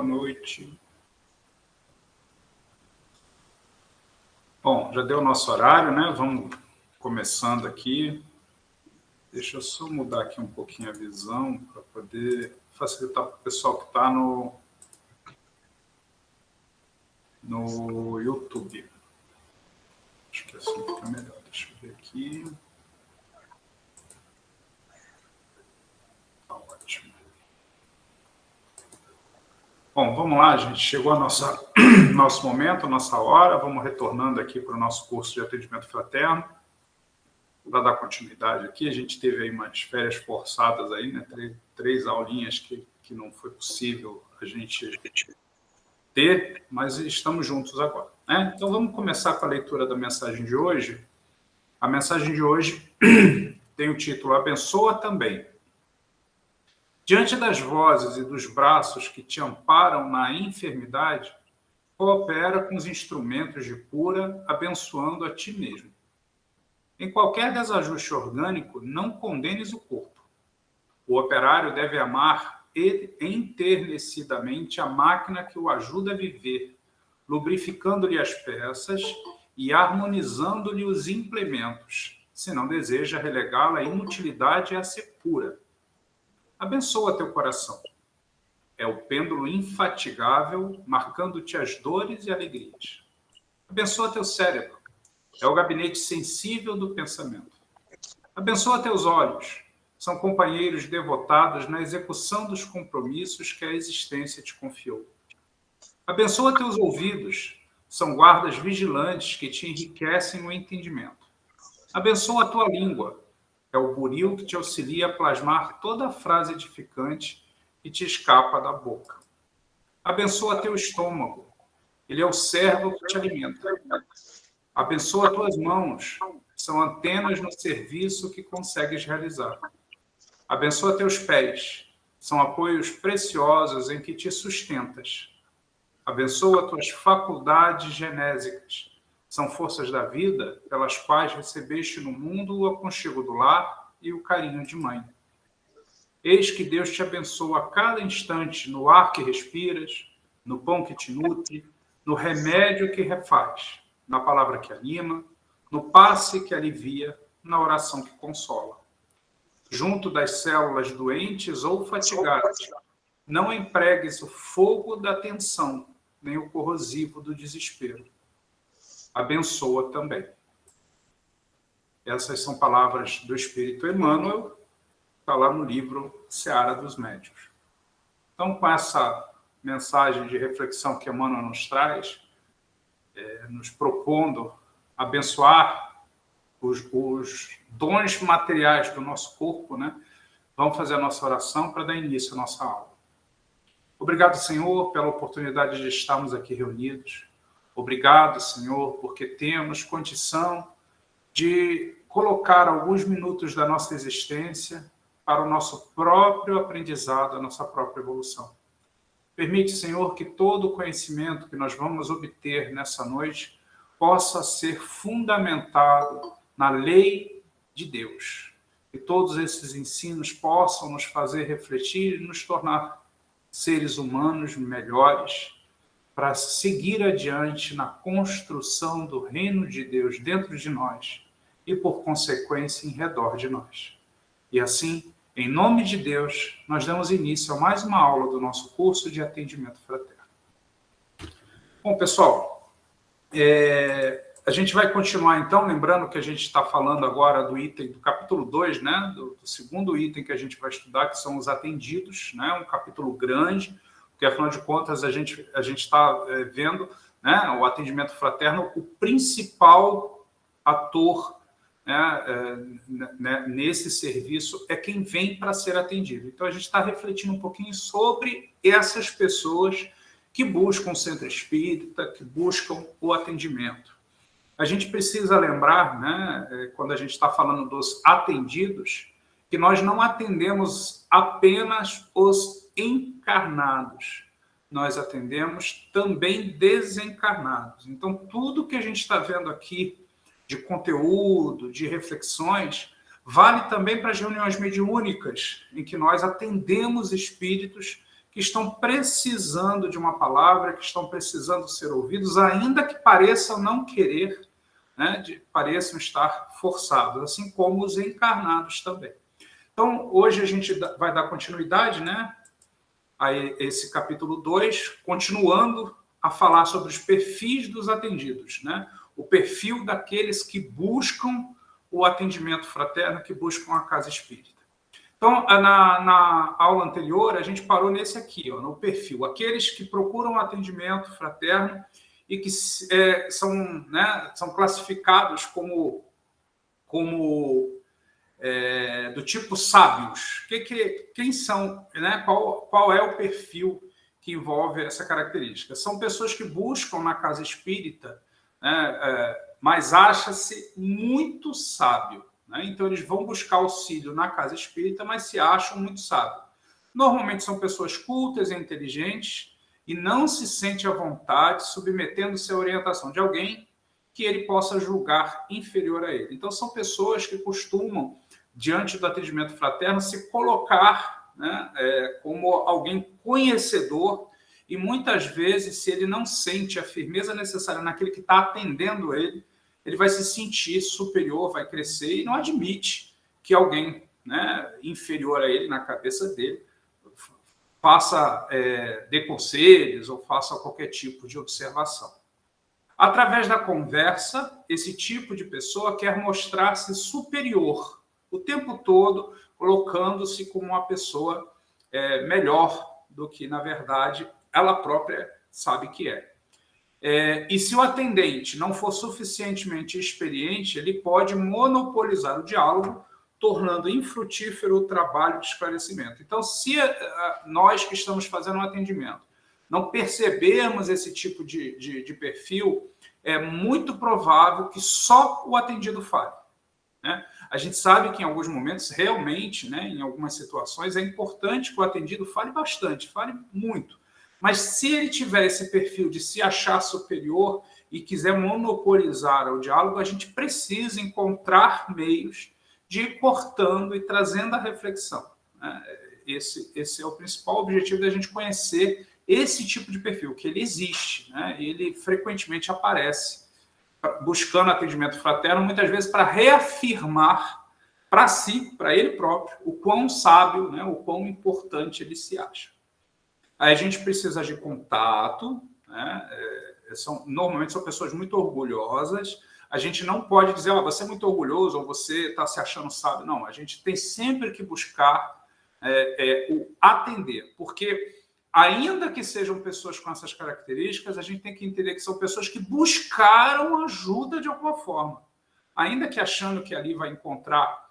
noite. Bom, já deu o nosso horário, né? Vamos começando aqui. Deixa eu só mudar aqui um pouquinho a visão para poder facilitar para o pessoal que está no YouTube. Acho que assim fica melhor. Deixa eu ver aqui. Tá ótimo. Bom, vamos lá, gente. Chegou a nosso momento, a nossa hora. Vamos retornando aqui para o nosso curso de atendimento fraterno. Para dar continuidade aqui, a gente teve aí umas férias forçadas aí, né? Três aulinhas que não foi possível a gente ter, mas estamos juntos agora, né? Então vamos começar com a leitura da mensagem de hoje. A mensagem de hoje tem o título Abençoa também. Diante das vozes e dos braços que te amparam na enfermidade, coopera com os instrumentos de cura, abençoando a ti mesmo. Em qualquer desajuste orgânico, não condenes o corpo. O operário deve amar enternecidamente a máquina que o ajuda a viver, lubrificando-lhe as peças e harmonizando-lhe os implementos, se não deseja relegá-la à inutilidade e à secura. Abençoa teu coração. É o pêndulo infatigável, marcando-te as dores e alegrias. Abençoa teu cérebro. É o gabinete sensível do pensamento. Abençoa teus olhos. São companheiros devotados na execução dos compromissos que a existência te confiou. Abençoa teus ouvidos. São guardas vigilantes que te enriquecem o entendimento. Abençoa a tua língua. É o buril que te auxilia a plasmar toda a frase edificante que te escapa da boca. Abençoa teu estômago. Ele é o servo que te alimenta. Abençoa tuas mãos. São antenas no serviço que consegues realizar. Abençoa teus pés. São apoios preciosos em que te sustentas. Abençoa tuas faculdades genésicas. São forças da vida pelas quais recebeste no mundo o aconchego do lar e o carinho de mãe. Eis que Deus te abençoa a cada instante no ar que respiras, no pão que te nutre, no remédio que refaz, na palavra que anima, no passe que alivia, na oração que consola. Junto das células doentes ou fatigadas, não empregues o fogo da tensão, nem o corrosivo do desespero. Abençoa também. Essas são palavras do Espírito Emmanuel, está lá no livro Seara dos Médiuns. Então, com essa mensagem de reflexão que Emmanuel nos traz, nos propondo abençoar os dons materiais do nosso corpo, né? Vamos fazer a nossa oração para dar início à nossa aula. Obrigado, Senhor, pela oportunidade de estarmos aqui reunidos. Obrigado, Senhor, porque temos condição de colocar alguns minutos da nossa existência para o nosso próprio aprendizado, a nossa própria evolução. Permite, Senhor, que todo o conhecimento que nós vamos obter nessa noite possa ser fundamentado na lei de Deus. Que todos esses ensinos possam nos fazer refletir e nos tornar seres humanos melhores para seguir adiante na construção do reino de Deus dentro de nós e, por consequência, em redor de nós. E assim, em nome de Deus, nós damos início a mais uma aula do nosso curso de atendimento fraterno. Bom, pessoal, a gente vai continuar então, lembrando que a gente está falando agora do item do capítulo 2, né, do segundo item que a gente vai estudar, que são os atendidos, né, um capítulo grande, porque afinal de contas a gente está vendo, né, o atendimento fraterno, o principal ator, nesse serviço é quem vem para ser atendido. Então a gente está refletindo um pouquinho sobre essas pessoas que buscam o centro espírita, que buscam o atendimento. A gente precisa lembrar, né, quando a gente está falando dos atendidos, que nós não atendemos apenas os encarnados, nós atendemos também desencarnados. Então, tudo que a gente está vendo aqui de conteúdo, de reflexões, vale também para as reuniões mediúnicas, em que nós atendemos espíritos que estão precisando de uma palavra, que estão precisando ser ouvidos, ainda que pareçam não querer, né, pareçam estar forçados, assim como os encarnados também. Então, hoje a gente vai dar continuidade, né, a esse capítulo 2, continuando a falar sobre os perfis dos atendidos, né, o perfil daqueles que buscam o atendimento fraterno, que buscam a casa espírita. Então, na aula anterior, a gente parou nesse aqui, ó, no perfil, aqueles que procuram atendimento fraterno e que são classificados como do tipo sábios. Quem são, né? Qual é o perfil que envolve essa característica? São pessoas que buscam na casa espírita, né, mas acha-se muito sábio. Né? Então, eles vão buscar auxílio na casa espírita, mas se acham muito sábios. Normalmente são pessoas cultas e inteligentes e não se sente à vontade submetendo-se à orientação de alguém que ele possa julgar inferior a ele. Então, são pessoas que costumam, diante do atendimento fraterno, se colocar, né, como alguém conhecedor e, muitas vezes, se ele não sente a firmeza necessária naquele que está atendendo ele vai se sentir superior, vai crescer e não admite que alguém, né, inferior a ele, na cabeça dele, dê conselhos ou faça qualquer tipo de observação. Através da conversa, esse tipo de pessoa quer mostrar-se superior o tempo todo, colocando-se como uma pessoa melhor do que, na verdade, ela própria sabe que é. E se o atendente não for suficientemente experiente, ele pode monopolizar o diálogo, tornando infrutífero o trabalho de esclarecimento. Então, se nós que estamos fazendo um atendimento não percebermos esse tipo de perfil, é muito provável que só o atendido fale. Né? A gente sabe que em alguns momentos, realmente, né, em algumas situações, é importante que o atendido fale bastante, fale muito. Mas se ele tiver esse perfil de se achar superior e quiser monopolizar o diálogo, a gente precisa encontrar meios de ir cortando e trazendo a reflexão. Né? Esse é o principal objetivo da gente conhecer esse tipo de perfil, que ele existe, né? Ele frequentemente aparece buscando atendimento fraterno, muitas vezes para reafirmar para si, para ele próprio, o quão sábio, né, o quão importante ele se acha. Aí a gente precisa de contato, né? Normalmente são pessoas muito orgulhosas. A gente não pode dizer, você é muito orgulhoso ou você está se achando sábio. Não, a gente tem sempre que buscar o atender, porque ainda que sejam pessoas com essas características, a gente tem que entender que são pessoas que buscaram ajuda de alguma forma. Ainda que achando que ali vai encontrar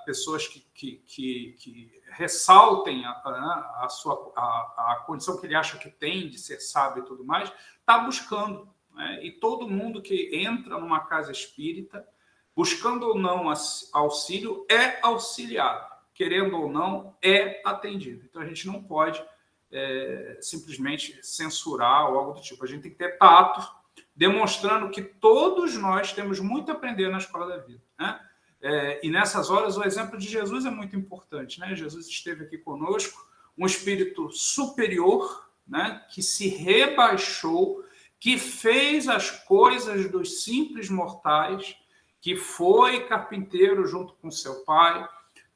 pessoas que ressaltem a condição que ele acha que tem de ser sábio e tudo mais, está buscando. Né? E todo mundo que entra numa casa espírita, buscando ou não auxílio, é auxiliado. Querendo ou não, é atendido. Então, a gente não pode simplesmente censurar ou algo do tipo. A gente tem que ter tato, demonstrando que todos nós temos muito a aprender na escola da vida. Né? E nessas horas o exemplo de Jesus é muito importante. Né? Jesus esteve aqui conosco, um espírito superior, né, que se rebaixou, que fez as coisas dos simples mortais, que foi carpinteiro junto com seu pai,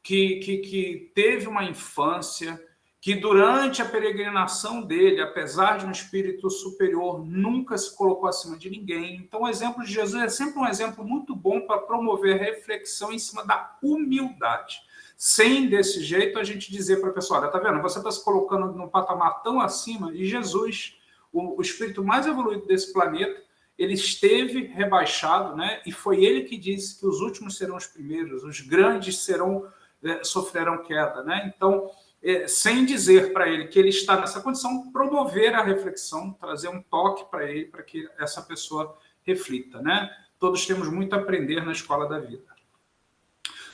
que teve uma infância, que durante a peregrinação dele, apesar de um espírito superior, nunca se colocou acima de ninguém. Então, o exemplo de Jesus é sempre um exemplo muito bom para promover reflexão em cima da humildade. Sem, desse jeito, a gente dizer para a pessoa, olha, tá vendo? Você está se colocando num patamar tão acima, e Jesus, o espírito mais evoluído desse planeta, ele esteve rebaixado, né? E foi ele que disse que os últimos serão os primeiros, os grandes sofrerão queda. Né? Então, sem dizer para ele que ele está nessa condição, promover a reflexão, trazer um toque para ele, para que essa pessoa reflita. Né? Todos temos muito a aprender na escola da vida.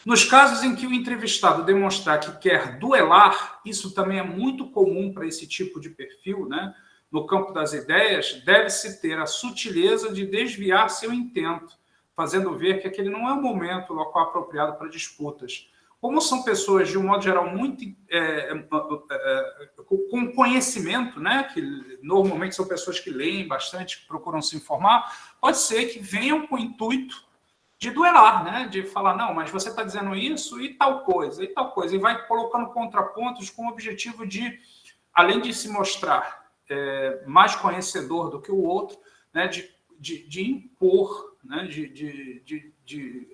Nos casos em que o entrevistado demonstrar que quer duelar, isso também é muito comum para esse tipo de perfil, né? No campo das ideias, deve-se ter a sutileza de desviar seu intento, fazendo ver que aquele não é o momento, o local apropriado para disputas. Como são pessoas, de um modo geral, muito com conhecimento, né, que normalmente são pessoas que leem bastante, que procuram se informar, pode ser que venham com o intuito de duelar, né, de falar, não, mas você está dizendo isso e tal coisa, e vai colocando contrapontos com o objetivo de, além de se mostrar mais conhecedor do que o outro, né, de impor, né,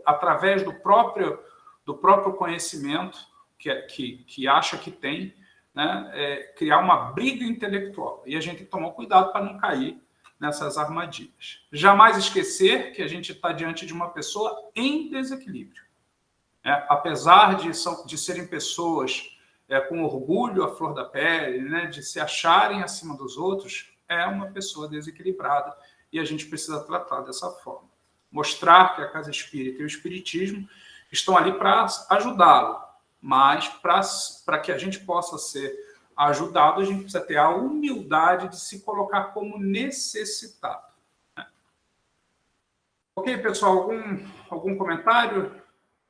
através do próprio conhecimento que acha que tem, né, criar uma briga intelectual. E a gente tem que tomar cuidado para não cair nessas armadilhas. Jamais esquecer que a gente está diante de uma pessoa em desequilíbrio. Apesar de serem pessoas com orgulho à flor da pele, né, de se acharem acima dos outros, é uma pessoa desequilibrada e a gente precisa tratar dessa forma. Mostrar que a casa espírita e o espiritismo estão ali para ajudá-lo, mas para que a gente possa ser ajudado, a gente precisa ter a humildade de se colocar como necessitado. Ok, pessoal, algum comentário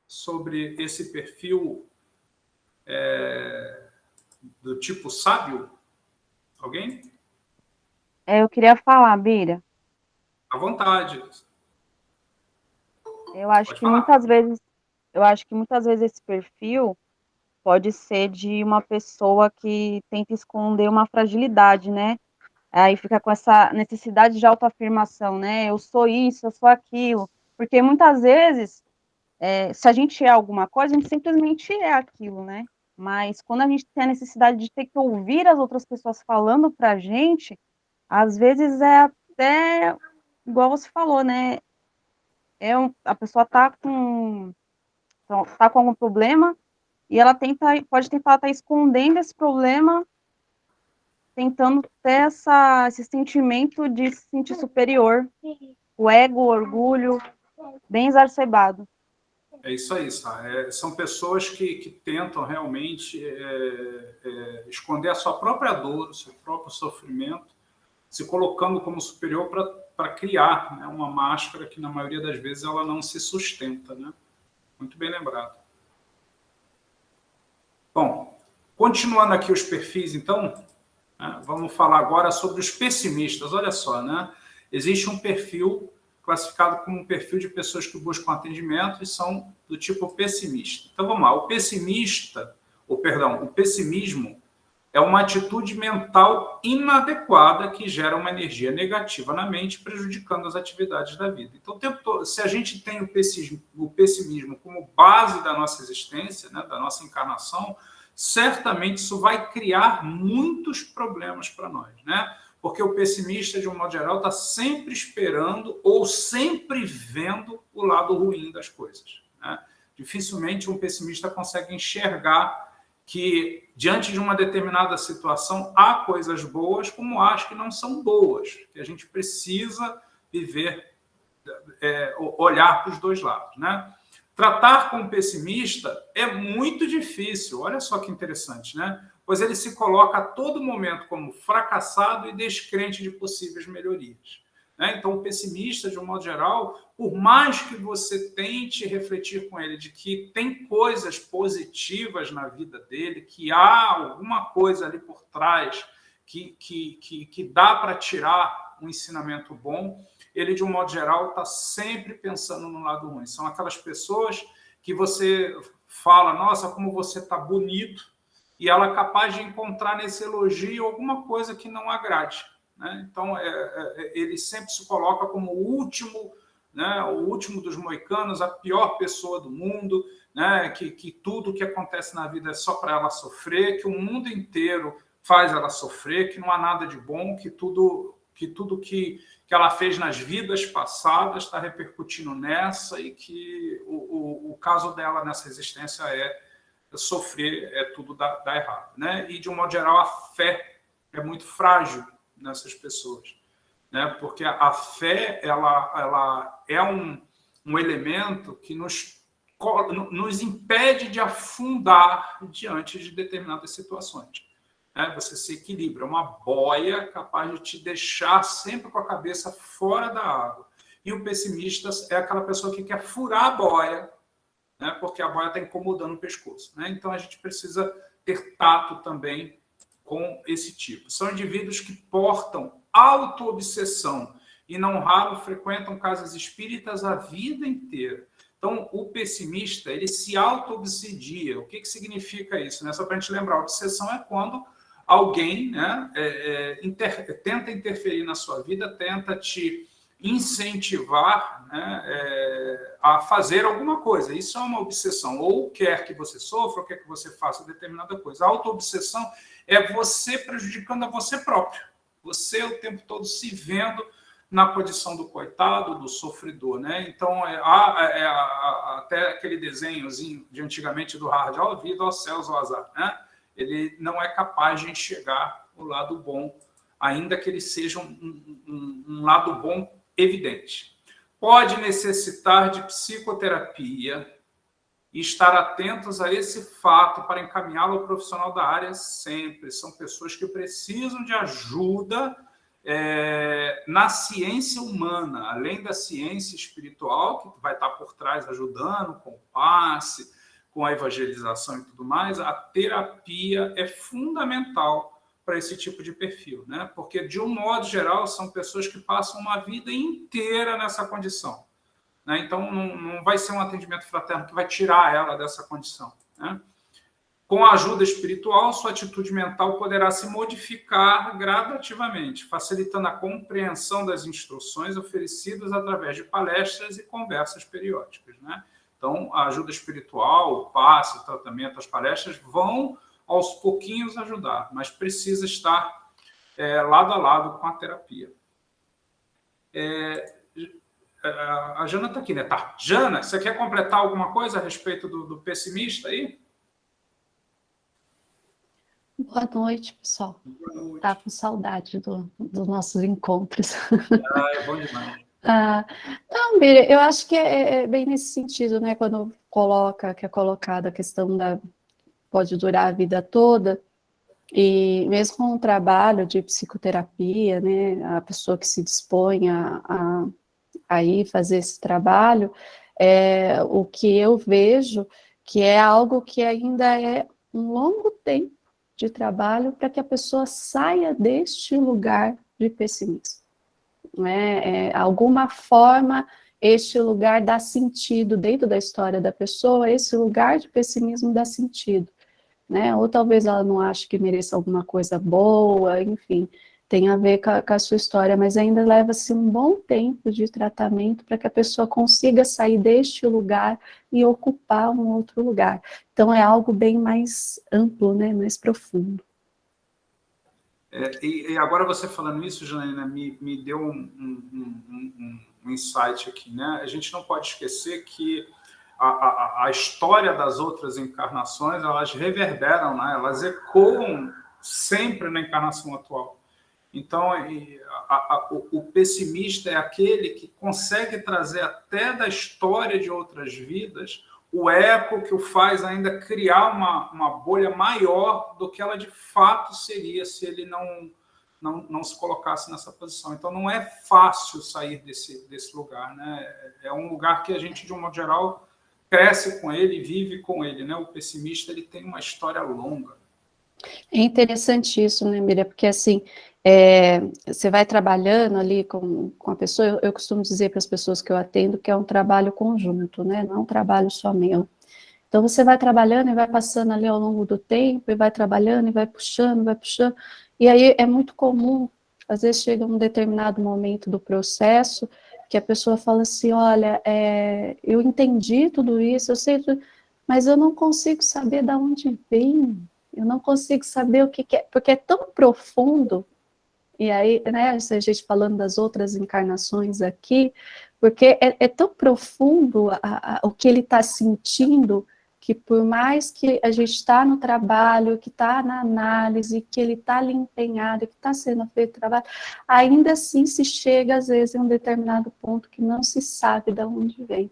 sobre esse perfil do tipo sábio? Alguém? Eu queria falar, Bira. À vontade. Eu acho Pode que falar. muitas vezes esse perfil pode ser de uma pessoa que tenta esconder uma fragilidade, né? Aí fica com essa necessidade de autoafirmação, né? Eu sou isso, eu sou aquilo. Porque muitas vezes, se a gente é alguma coisa, a gente simplesmente é aquilo, né? Mas quando a gente tem a necessidade de ter que ouvir as outras pessoas falando pra gente, às vezes é até, igual você falou, né? A pessoa tá com algum problema e ela pode tentar estar escondendo esse problema, tentando ter esse sentimento de se sentir superior, o ego, o orgulho, bem exacerbado. É isso aí, são pessoas que tentam realmente esconder a sua própria dor, o seu próprio sofrimento, se colocando como superior para criar, né, uma máscara que, na maioria das vezes, ela não se sustenta. Né? Muito bem lembrado. Bom, continuando aqui os perfis, então, né, vamos falar agora sobre os pessimistas. Olha só, né? Existe um perfil classificado como um perfil de pessoas que buscam atendimento e são do tipo pessimista. Então, vamos lá. O pessimismo é uma atitude mental inadequada que gera uma energia negativa na mente, prejudicando as atividades da vida. Então, se a gente tem o pessimismo como base da nossa existência, né, da nossa encarnação, certamente isso vai criar muitos problemas para nós, né? Porque o pessimista, de um modo geral, está sempre esperando ou sempre vendo o lado ruim das coisas, né? Dificilmente um pessimista consegue enxergar que, diante de uma determinada situação, há coisas boas, como acho que não são boas, que a gente precisa viver, olhar para os dois lados, né? Tratar com o pessimista é muito difícil, olha só que interessante, né? Pois ele se coloca a todo momento como fracassado e descrente de possíveis melhorias. Né? Então, o pessimista, de um modo geral, por mais que você tente refletir com ele de que tem coisas positivas na vida dele, que há alguma coisa ali por trás que dá para tirar um ensinamento bom, ele, de um modo geral, está sempre pensando no lado ruim. São aquelas pessoas que você fala, nossa, como você está bonito, e ela é capaz de encontrar nesse elogio alguma coisa que não agrade. Né? Então, ele sempre se coloca como o último, né, o último dos moicanos, a pior pessoa do mundo, né, que tudo que acontece na vida é só para ela sofrer, que o mundo inteiro faz ela sofrer, que não há nada de bom, que tudo que ela fez nas vidas passadas está repercutindo nessa e que o caso dela nessa existência é sofrer, tudo dá errado. Né? E, de um modo geral, a fé é muito frágil nessas pessoas, né? Porque a fé ela é um elemento que nos impede de afundar diante de determinadas situações. Você se equilibra, é uma boia capaz de te deixar sempre com a cabeça fora da água. E o pessimista é aquela pessoa que quer furar a boia né, porque a boia está incomodando o pescoço, né? Então a gente precisa ter tato também com esse tipo. São indivíduos que portam auto-obsessão e não raro frequentam casas espíritas a vida inteira. Então, o pessimista, ele se auto-obsedia. O que significa isso? Né? Só para a gente lembrar, a obsessão é quando alguém, né, tenta interferir na sua vida, tenta te incentivar, né, a fazer alguma coisa. Isso é uma obsessão. Ou quer que você sofra, ou quer que você faça determinada coisa. A auto-obsessão é você prejudicando a você próprio. Você o tempo todo se vendo na condição do coitado, do sofredor, né? Então, até aquele desenhozinho de antigamente do Hard, ó vida, ó céus, ó azar, né? Ele não é capaz de enxergar o lado bom, ainda que ele seja um lado bom evidente. Pode necessitar de psicoterapia e estar atentos a esse fato para encaminhá-lo ao profissional da área sempre. São pessoas que precisam de ajuda na ciência humana, além da ciência espiritual, que vai estar por trás ajudando com o passe, com a evangelização e tudo mais. A terapia é fundamental para esse tipo de perfil, né? Porque, de um modo geral, são pessoas que passam uma vida inteira nessa condição, né? Então, não vai ser um atendimento fraterno que vai tirar ela dessa condição, né? Com a ajuda espiritual, sua atitude mental poderá se modificar gradativamente, facilitando a compreensão das instruções oferecidas através de palestras e conversas periódicas, né? Então, a ajuda espiritual, o passe, o tratamento, as palestras vão, aos pouquinhos, ajudar, mas precisa estar lado a lado com a terapia. A Jana está aqui, né? Tá. Jana, você quer completar alguma coisa a respeito do pessimista aí? Boa noite, pessoal. Boa noite. Tá com saudade dos nossos encontros. É bom demais. Não, Miriam, eu acho que é bem nesse sentido, né? Quando é colocada a questão da pode durar a vida toda, e mesmo com o trabalho de psicoterapia, né? A pessoa que se dispõe a ir fazer esse trabalho, o que eu vejo que é algo que ainda é um longo tempo de trabalho para que a pessoa saia deste lugar de pessimismo. Né? Alguma forma, este lugar dá sentido dentro da história da pessoa, esse lugar de pessimismo dá sentido. Né? Ou talvez ela não ache que mereça alguma coisa boa, enfim, tem a ver com a sua história, mas ainda leva-se um bom tempo de tratamento para que a pessoa consiga sair deste lugar e ocupar um outro lugar. Então é algo bem mais amplo, né? Mais profundo. E agora você falando isso, Janaína, me deu um insight aqui, né? A gente não pode esquecer que a história das outras encarnações, elas reverberam, né? Elas ecoam sempre na encarnação atual. Então, o pessimista é aquele que consegue trazer até da história de outras vidas o eco que o faz ainda criar uma bolha maior do que ela de fato seria se ele não se colocasse nessa posição. Então, não é fácil sair desse lugar, né? É um lugar que a gente, de um modo geral, cresce com ele, vive com ele, né? O pessimista, ele tem uma história longa. É interessante isso, né, Miriam? Porque, assim, você vai trabalhando ali com a pessoa, eu costumo dizer para as pessoas que eu atendo que é um trabalho conjunto, né? Não é um trabalho só meu. Então, você vai trabalhando e vai passando ali ao longo do tempo, e vai trabalhando, e vai puxando, e aí é muito comum, às vezes chega um determinado momento do processo, que a pessoa fala assim, olha, eu entendi tudo isso, eu sei tudo, mas eu não consigo saber de onde vem, eu não consigo saber o que é, porque é tão profundo, e aí, né, a gente falando das outras encarnações aqui, porque é tão profundo o que ele está sentindo, que por mais que a gente está no trabalho, que está na análise, que ele está ali empenhado, que está sendo feito trabalho, ainda assim se chega, às vezes, em um determinado ponto que não se sabe de onde vem.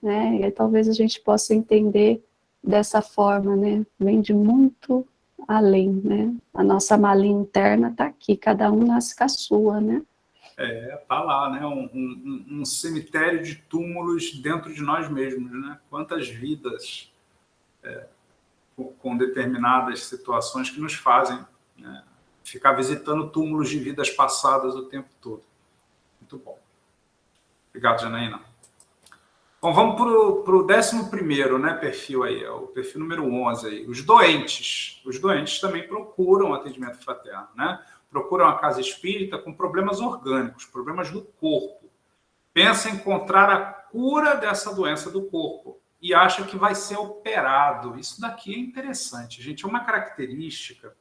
Né? E aí, talvez a gente possa entender dessa forma, né? Vem de muito além, né? A nossa malinha interna está aqui, cada um nasce com a sua, né? Tá lá, né? Um cemitério de túmulos dentro de nós mesmos, né? Quantas vidas com determinadas situações que nos fazem, né, ficar visitando túmulos de vidas passadas o tempo todo. Muito bom. Obrigado, Janaína. Bom, vamos para o 11º, né, perfil aí, é o perfil número 11 aí, os doentes. Os doentes também procuram atendimento fraterno, né? Procuram a casa espírita com problemas orgânicos, problemas do corpo. Pensa em encontrar a cura dessa doença do corpo e acha que vai ser operado. Isso daqui é interessante, gente. É uma característica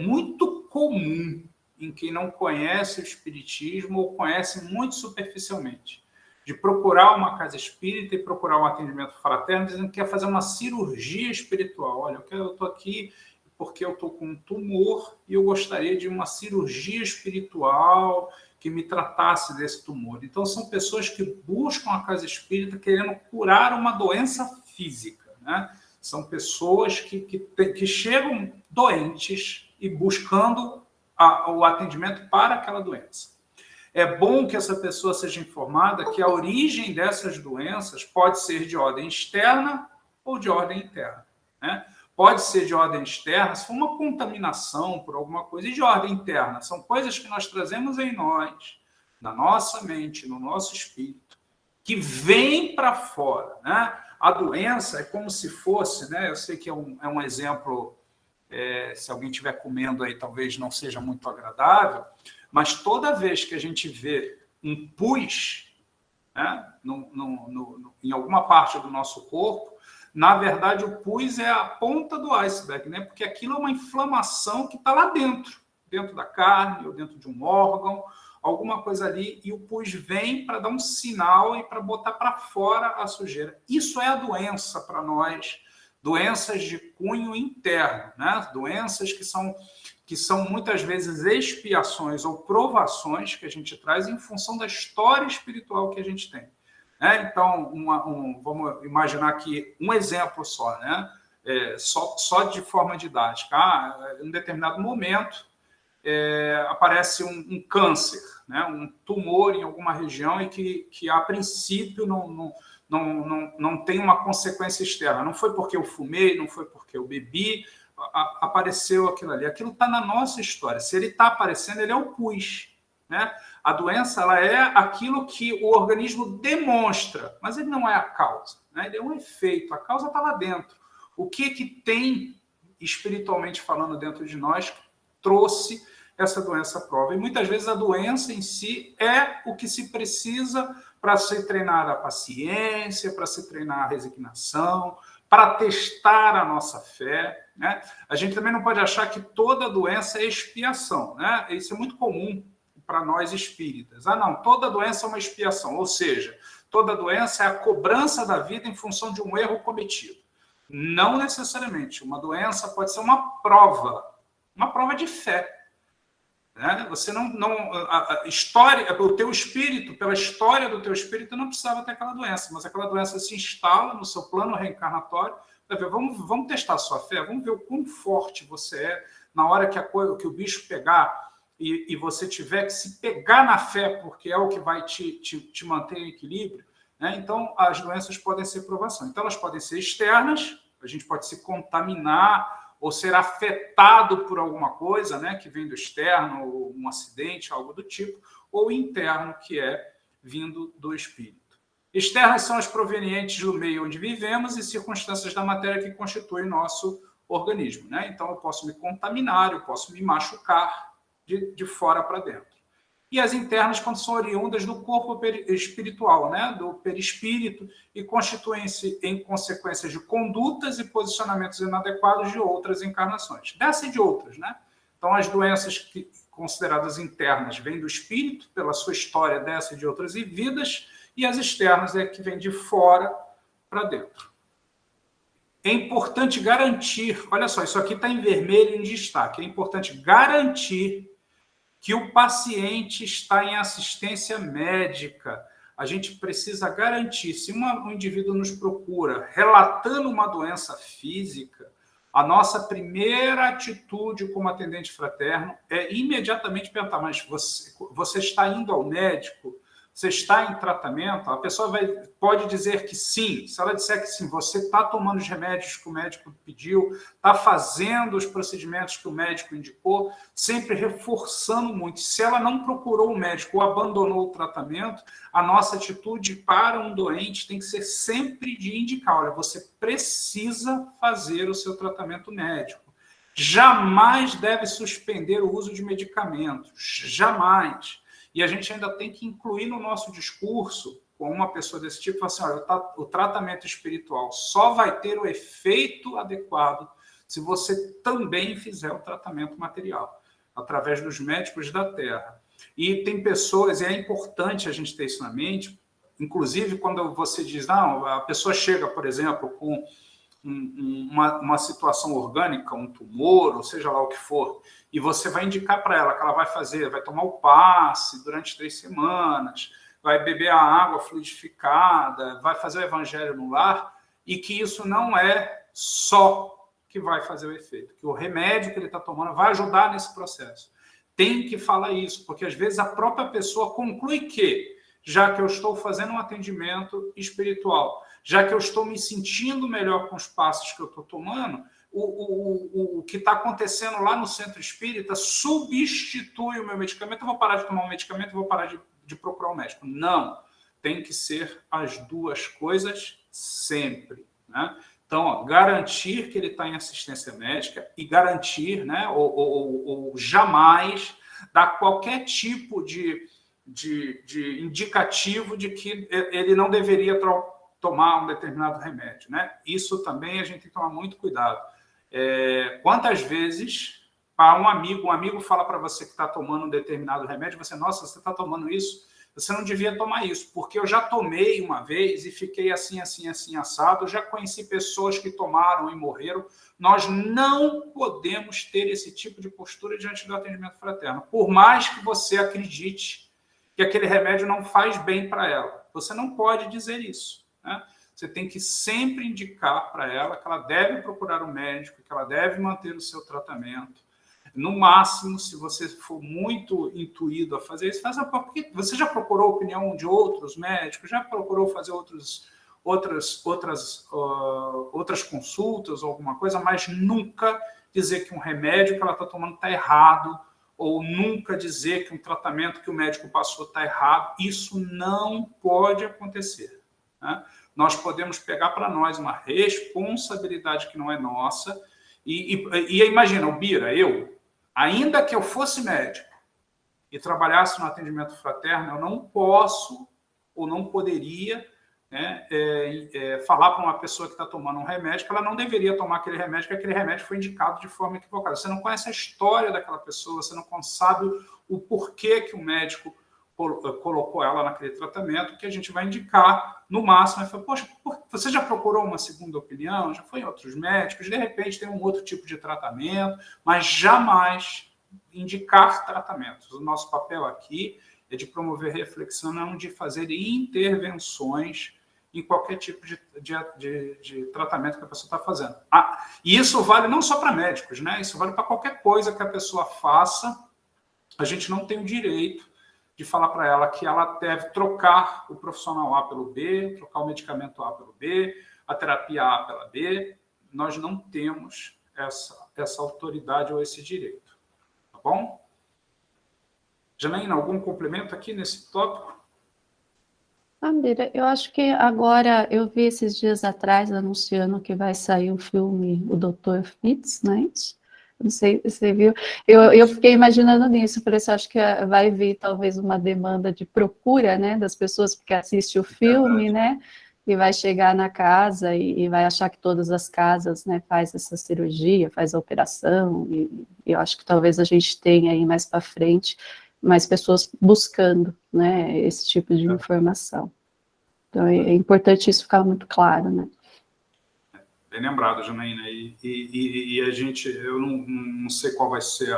muito comum em quem não conhece o espiritismo ou conhece muito superficialmente, de procurar uma casa espírita e procurar um atendimento fraterno, dizendo que quer fazer uma cirurgia espiritual. Olha, eu estou aqui porque eu estou com um tumor e eu gostaria de uma cirurgia espiritual que me tratasse desse tumor. Então, são pessoas que buscam a casa espírita querendo curar uma doença física, né? São pessoas que chegam doentes e buscando o atendimento para aquela doença. É bom que essa pessoa seja informada que a origem dessas doenças pode ser de ordem externa ou de ordem interna, né? Pode ser de ordem externa, se for uma contaminação por alguma coisa, e de ordem interna. São coisas que nós trazemos em nós, na nossa mente, no nosso espírito, que vêm para fora, né? A doença é como se fosse, né? Eu sei que é um exemplo, se alguém estiver comendo aí, talvez não seja muito agradável, mas toda vez que a gente vê um pus, né, em alguma parte do nosso corpo, na verdade, o pus é a ponta do iceberg, né? Porque aquilo é uma inflamação que está lá dentro da carne ou dentro de um órgão, alguma coisa ali, e o pus vem para dar um sinal e para botar para fora a sujeira. Isso é a doença para nós, doenças de cunho interno, né? Doenças que são muitas vezes expiações ou provações que a gente traz em função da história espiritual que a gente tem. Então, vamos imaginar aqui um exemplo só, né? Só de forma didática. Em um determinado momento, aparece um câncer, né? Um tumor em alguma região e que a princípio, não tem uma consequência externa. Não foi porque eu fumei, não foi porque eu bebi, apareceu aquilo ali. Aquilo está na nossa história. Se ele está aparecendo, ele é o pus, né? A doença, ela é aquilo que o organismo demonstra, mas ele não é a causa, né? Ele é um efeito. A causa está lá dentro. O que tem, espiritualmente falando, dentro de nós, trouxe essa doença à prova? E muitas vezes a doença em si é o que se precisa para se treinar a paciência, para se treinar a resignação, para testar a nossa fé, né? A gente também não pode achar que toda doença é expiação, né? Isso é muito comum para nós espíritas. Não, toda doença é uma expiação, ou seja, toda doença é a cobrança da vida em função de um erro cometido. Não necessariamente. Uma doença pode ser uma prova de fé. Né? Você a história, o teu espírito, pela história do teu espírito, não precisava ter aquela doença, mas aquela doença se instala no seu plano reencarnatório. Vamos testar a sua fé, vamos ver o quão forte você é na hora que o bicho pegar e você tiver que se pegar na fé, porque é o que vai te manter em equilíbrio, né? Então, as doenças podem ser provação. Então, elas podem ser externas, a gente pode se contaminar ou ser afetado por alguma coisa, né, que vem do externo, ou um acidente, algo do tipo, ou interno, que é vindo do espírito. Externas são as provenientes do meio onde vivemos e circunstâncias da matéria que constituem nosso organismo, né? Então, eu posso me contaminar, eu posso me machucar de fora para dentro. E as internas, quando são oriundas do corpo espiritual, né? Do perispírito, e constituem-se em consequências de condutas e posicionamentos inadequados de outras encarnações. Dessa e de outras, né? Então, as doenças consideradas internas vêm do espírito, pela sua história dessa e de outras vidas, e as externas é que vêm de fora para dentro. É importante garantir, olha só, isso aqui está em vermelho em destaque, é importante garantir que o paciente está em assistência médica. A gente precisa garantir, se um indivíduo nos procura relatando uma doença física, a nossa primeira atitude como atendente fraterno é imediatamente perguntar, mas você está indo ao médico? Você está em tratamento? A pessoa pode dizer que sim. Se ela disser que sim, você está tomando os remédios que o médico pediu, está fazendo os procedimentos que o médico indicou, sempre reforçando muito. Se ela não procurou o médico ou abandonou o tratamento, a nossa atitude para um doente tem que ser sempre de indicar, olha, você precisa fazer o seu tratamento médico. Jamais deve suspender o uso de medicamentos. Jamais. E a gente ainda tem que incluir no nosso discurso, com uma pessoa desse tipo, assim, olha, o tratamento espiritual só vai ter o efeito adequado se você também fizer o tratamento material, através dos médicos da Terra. E tem pessoas, e é importante a gente ter isso na mente, inclusive quando você diz, não, a pessoa chega, por exemplo, com uma situação orgânica, um tumor, ou seja lá o que for, e você vai indicar para ela que ela vai tomar o passe durante 3 semanas, vai beber a água fluidificada, vai fazer o evangelho no lar, e que isso não é só que vai fazer o efeito, que o remédio que ele está tomando vai ajudar nesse processo. Tem que falar isso, porque às vezes a própria pessoa conclui que, já que eu estou fazendo um atendimento espiritual, já que eu estou me sentindo melhor com os passos que eu estou tomando, o que está acontecendo lá no centro espírita substitui o meu medicamento, eu vou parar de tomar um medicamento, vou parar de procurar um médico. Não, tem que ser as duas coisas sempre, né? Então, ó, garantir que ele está em assistência médica e garantir, né, ou jamais dar qualquer tipo de indicativo de que ele não deveria tomar um determinado remédio, né? Isso também a gente tem que tomar muito cuidado. Quantas vezes para um amigo fala para você que está tomando um determinado remédio, você, nossa, você está tomando isso? Você não devia tomar isso, porque eu já tomei uma vez e fiquei assim, assim, assim, assado, eu já conheci pessoas que tomaram e morreram. Nós não podemos ter esse tipo de postura diante do atendimento fraterno. Por mais que você acredite que aquele remédio não faz bem para ela, você não pode dizer isso, né? Você tem que sempre indicar para ela que ela deve procurar um médico, que ela deve manter o seu tratamento. No máximo, se você for muito intuído a fazer isso, faça porque você já procurou a opinião de outros médicos, já procurou fazer outras consultas ou alguma coisa, mas nunca dizer que um remédio que ela está tomando está errado, ou nunca dizer que um tratamento que o médico passou está errado. Isso não pode acontecer, né? Nós podemos pegar para nós uma responsabilidade que não é nossa. E imagina, o Bira, ainda que eu fosse médico e trabalhasse no atendimento fraterno, eu não posso ou não poderia, né, falar para uma pessoa que está tomando um remédio que ela não deveria tomar aquele remédio, que aquele remédio foi indicado de forma equivocada. Você não conhece a história daquela pessoa, você não sabe o porquê que o médico colocou ela naquele tratamento, que a gente vai indicar no máximo. Fala, poxa, você já procurou uma segunda opinião? Já foi em outros médicos? De repente tem um outro tipo de tratamento, mas jamais indicar tratamentos. O nosso papel aqui é de promover reflexão, não de fazer intervenções em qualquer tipo de tratamento que a pessoa está fazendo. E isso vale não só para médicos, né? Isso vale para qualquer coisa que a pessoa faça. A gente não tem o direito de falar para ela que ela deve trocar o profissional A pelo B, trocar o medicamento A pelo B, a terapia A pela B. Nós não temos essa autoridade ou esse direito. Tá bom? Janaína, algum complemento aqui nesse tópico? Bira, eu acho que agora, eu vi esses dias atrás anunciando que vai sair o filme O Dr. Fitz, né? Não sei se você viu. Eu fiquei imaginando nisso, por isso acho que vai vir talvez uma demanda de procura, né, das pessoas que assistem o filme, né, e vai chegar na casa e vai achar que todas as casas, né, faz essa cirurgia, faz a operação, e eu acho que talvez a gente tenha aí mais para frente mais pessoas buscando, né, esse tipo de informação. Então é importante isso ficar muito claro, né. Bem lembrado, Janaína. E a gente, eu não sei qual vai ser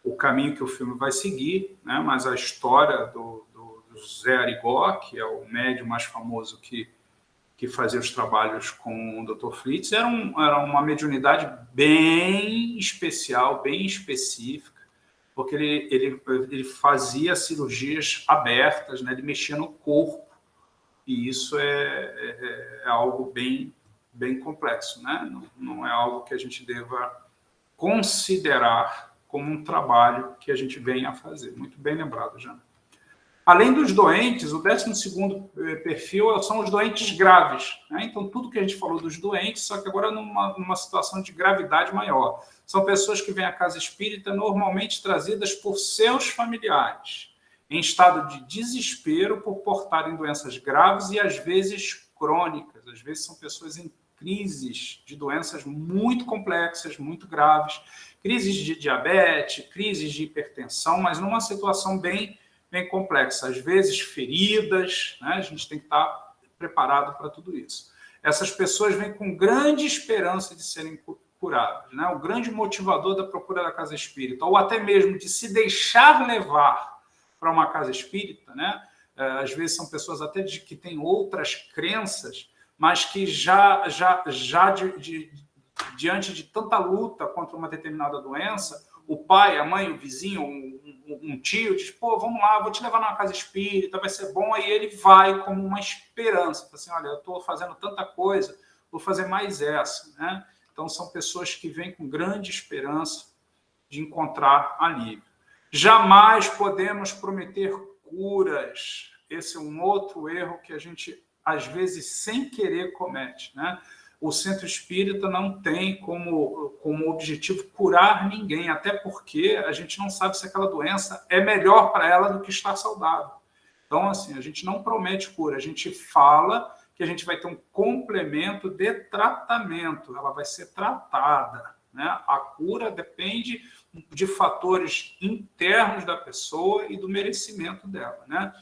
o caminho que o filme vai seguir, né? Mas a história do Zé Arigó, que é o médium mais famoso que que fazia os trabalhos com o Dr. Fritz, era uma mediunidade bem especial, bem específica, porque ele fazia cirurgias abertas, né? Ele mexia no corpo, e isso é algo bem complexo, né? Não é algo que a gente deva considerar como um trabalho que a gente venha a fazer. Muito bem lembrado, Jana. Além dos doentes, o 12º perfil são os doentes graves, né? Então, tudo que a gente falou dos doentes, só que agora numa situação de gravidade maior. São pessoas que vêm à casa espírita normalmente trazidas por seus familiares, em estado de desespero por portarem doenças graves e, às vezes, crônicas. Às vezes, são pessoas em crises de doenças muito complexas, muito graves, crises de diabetes, crises de hipertensão, mas numa situação bem complexa, às vezes feridas, né? A gente tem que estar preparado para tudo isso. Essas pessoas vêm com grande esperança de serem curadas, né? O grande motivador da procura da casa espírita, ou até mesmo de se deixar levar para uma casa espírita, né? Às vezes são pessoas até que têm outras crenças, mas que diante de tanta luta contra uma determinada doença, o pai, a mãe, o vizinho, um tio diz, pô, vamos lá, vou te levar numa casa espírita, vai ser bom. Aí ele vai como uma esperança, assim, olha, eu estou fazendo tanta coisa, vou fazer mais essa, né? Então, são pessoas que vêm com grande esperança de encontrar alívio. Jamais podemos prometer curas. Esse é um outro erro que a gente, às vezes, sem querer, comete, né? O centro espírita não tem como objetivo curar ninguém, até porque a gente não sabe se aquela doença é melhor para ela do que estar saudável. Então, assim, a gente não promete cura, a gente fala que a gente vai ter um complemento de tratamento, ela vai ser tratada, né? A cura depende de fatores internos da pessoa e do merecimento dela, né?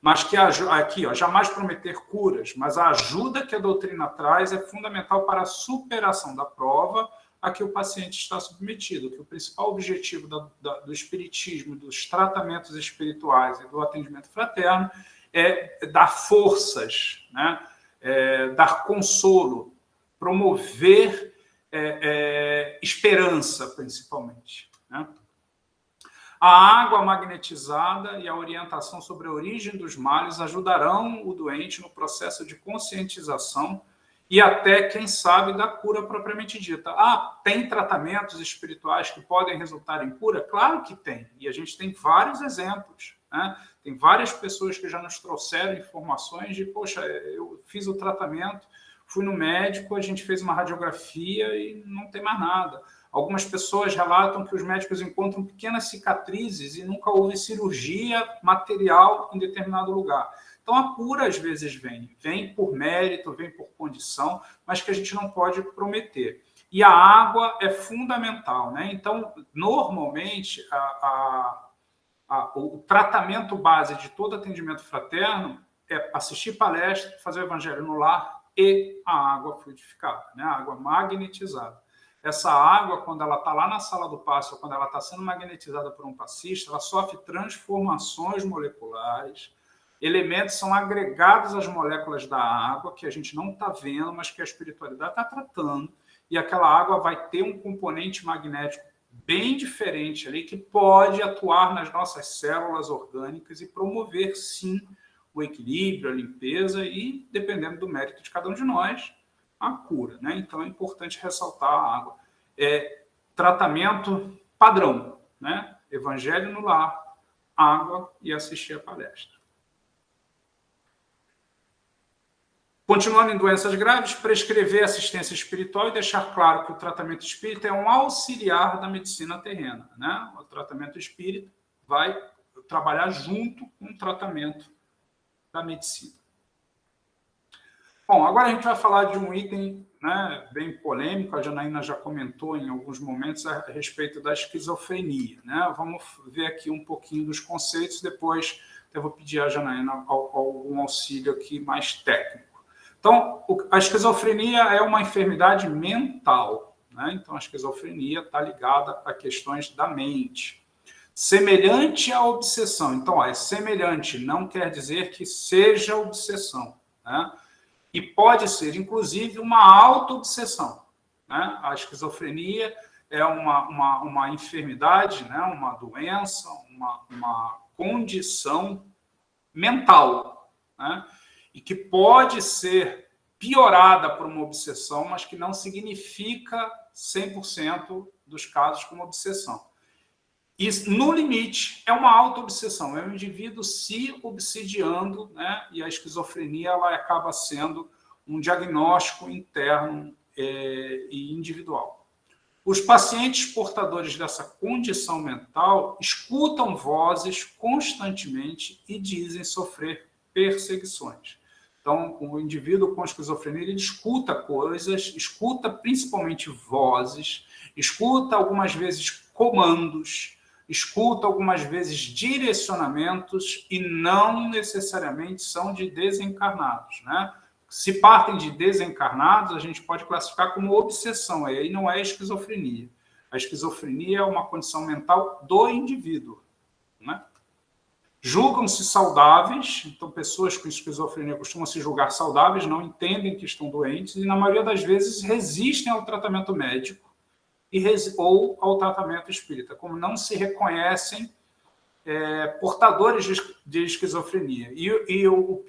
Mas que aqui, ó, jamais prometer curas, mas a ajuda que a doutrina traz é fundamental para a superação da prova a que o paciente está submetido, que o principal objetivo do espiritismo, dos tratamentos espirituais e do atendimento fraterno é dar forças, né? Dar consolo, promover esperança, principalmente, né? A água magnetizada e a orientação sobre a origem dos males ajudarão o doente no processo de conscientização e até, quem sabe, da cura propriamente dita. Tem tratamentos espirituais que podem resultar em cura? Claro que tem, e a gente tem vários exemplos, né? Tem várias pessoas que já nos trouxeram informações de, poxa, eu fiz o tratamento, fui no médico, a gente fez uma radiografia e não tem mais nada. Algumas pessoas relatam que os médicos encontram pequenas cicatrizes e nunca houve cirurgia material em determinado lugar. Então, a cura, às vezes, vem por mérito, vem por condição, mas que a gente não pode prometer. E a água é fundamental, né? Então, normalmente, o tratamento base de todo atendimento fraterno é assistir palestra, fazer o evangelho no lar e a água fluidificada, né? A água magnetizada. Essa água, quando ela está lá na sala do passe, ou quando ela está sendo magnetizada por um passista, ela sofre transformações moleculares, elementos são agregados às moléculas da água, que a gente não está vendo, mas que a espiritualidade está tratando, e aquela água vai ter um componente magnético bem diferente ali, que pode atuar nas nossas células orgânicas e promover, sim, o equilíbrio, a limpeza e, dependendo do mérito de cada um de nós, a cura, né? Então é importante ressaltar a água. Tratamento padrão, né? Evangelho no lar, água e assistir a palestra. Continuando em doenças graves, prescrever assistência espiritual e deixar claro que o tratamento espírita é um auxiliar da medicina terrena, né? O tratamento espírita vai trabalhar junto com o tratamento da medicina. Bom, agora a gente vai falar de um item, né, bem polêmico, a Janaína já comentou em alguns momentos a respeito da esquizofrenia, né? Vamos ver aqui um pouquinho dos conceitos, depois eu vou pedir a Janaína algum auxílio aqui mais técnico. Então, a esquizofrenia é uma enfermidade mental, né? Então, a esquizofrenia está ligada a questões da mente. Semelhante à obsessão. Então, é semelhante, não quer dizer que seja obsessão, né? e pode ser, inclusive, uma auto-obsessão, né? A esquizofrenia é uma enfermidade, né? Uma doença, uma condição mental, né? E que pode ser piorada por uma obsessão, mas que não significa 100% dos casos como obsessão. E, no limite, é uma auto-obsessão, é um indivíduo se obsidiando, né? E a esquizofrenia ela acaba sendo um diagnóstico interno e individual. Os pacientes portadores dessa condição mental escutam vozes constantemente e dizem sofrer perseguições. Então, o indivíduo com esquizofrenia, ele escuta coisas, escuta principalmente vozes, escuta algumas vezes comandos, escuta algumas vezes direcionamentos e não necessariamente são de desencarnados, né? Se partem de desencarnados, a gente pode classificar como obsessão, aí não é esquizofrenia. A esquizofrenia é uma condição mental do indivíduo, né? Julgam-se saudáveis, então pessoas com esquizofrenia costumam se julgar saudáveis, não entendem que estão doentes e, na maioria das vezes, resistem ao tratamento médico ou ao tratamento espírita, como não se reconhecem portadores de esquizofrenia.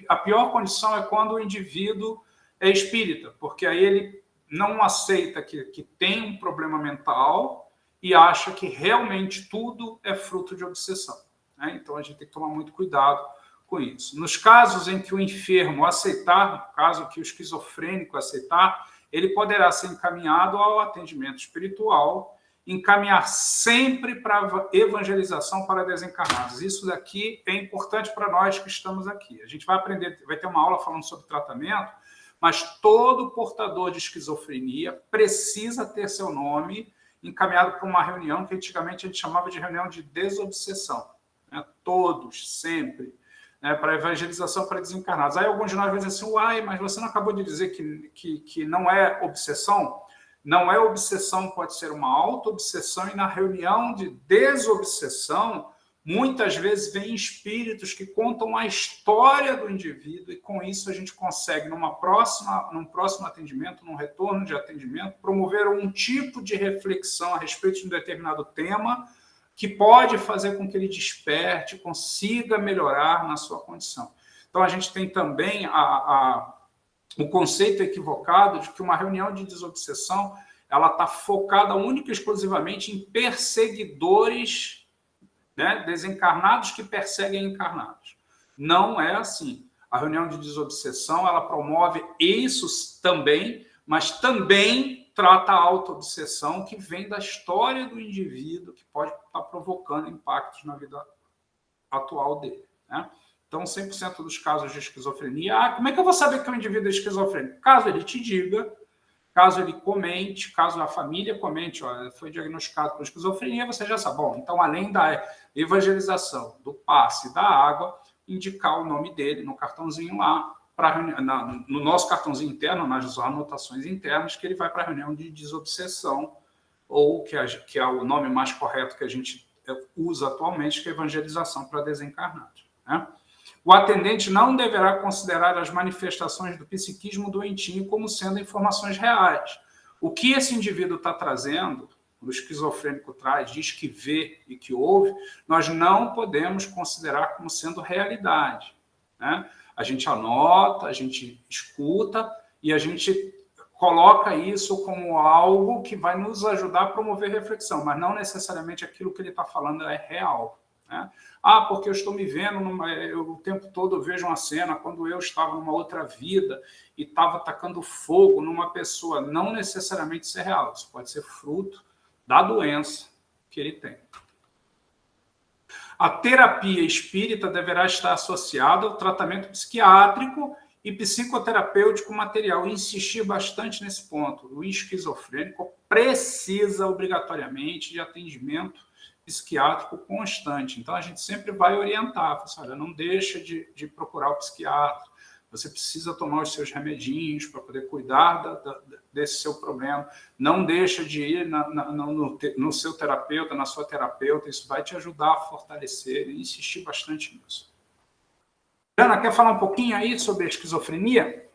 A pior condição é quando o indivíduo é espírita, porque aí ele não aceita que tem um problema mental e acha que realmente tudo é fruto de obsessão, né? Então a gente tem que tomar muito cuidado com isso. Nos casos em que o enfermo aceitar, no caso que o esquizofrênico aceitar, ele poderá ser encaminhado ao atendimento espiritual, encaminhar sempre para evangelização para desencarnados. Isso daqui é importante para nós que estamos aqui. A gente vai aprender, vai ter uma aula falando sobre tratamento, mas todo portador de esquizofrenia precisa ter seu nome encaminhado para uma reunião que antigamente a gente chamava de reunião de desobsessão, né? Todos, sempre. Né, para evangelização para desencarnados. Aí alguns de nós vão dizer assim, uai, mas você não acabou de dizer que não é obsessão? Não é obsessão, pode ser uma auto-obsessão, e na reunião de desobsessão, muitas vezes vem espíritos que contam a história do indivíduo, e com isso a gente consegue, num próximo atendimento, num retorno de atendimento, promover um tipo de reflexão a respeito de um determinado tema, que pode fazer com que ele desperte, consiga melhorar na sua condição. Então, a gente tem também o conceito equivocado de que uma reunião de desobsessão ela está focada única e exclusivamente em perseguidores, né, desencarnados que perseguem encarnados. Não é assim. A reunião de desobsessão ela promove isso também, mas também trata a auto-obsessão que vem da história do indivíduo, que pode estar provocando impactos na vida atual dele, né? Então, 100% dos casos de esquizofrenia... como é que eu vou saber que o indivíduo é esquizofrênico? Caso ele te diga, caso ele comente, caso a família comente, foi diagnosticado com esquizofrenia, você já sabe. Bom, então, além da evangelização, do passe, da água, indicar o nome dele no cartãozinho lá, no nosso cartãozinho interno, nas anotações internas, que ele vai para a reunião de desobsessão, ou que é o nome mais correto que a gente usa atualmente, que é evangelização para desencarnados, né? O atendente não deverá considerar as manifestações do psiquismo doentio como sendo informações reais. O que esse indivíduo está trazendo, o esquizofrênico traz, diz que vê e que ouve, nós não podemos considerar como sendo realidade, né? A gente anota, a gente escuta e a gente coloca isso como algo que vai nos ajudar a promover reflexão, mas não necessariamente aquilo que ele está falando é real, né? Porque eu estou me vendo, o tempo todo eu vejo uma cena quando eu estava numa outra vida e estava atacando fogo numa pessoa. Não necessariamente isso é real, isso pode ser fruto da doença que ele tem. A terapia espírita deverá estar associada ao tratamento psiquiátrico e psicoterapêutico material. E insistir bastante nesse ponto. O esquizofrênico precisa obrigatoriamente de atendimento psiquiátrico constante. Então, a gente sempre vai orientar. Olha, não deixa de procurar o psiquiatra. Você precisa tomar os seus remedinhos para poder cuidar desse seu problema. Não deixa de ir no seu terapeuta, na sua terapeuta. Isso vai te ajudar a fortalecer e insistir bastante nisso. Ana, quer falar um pouquinho aí sobre a esquizofrenia?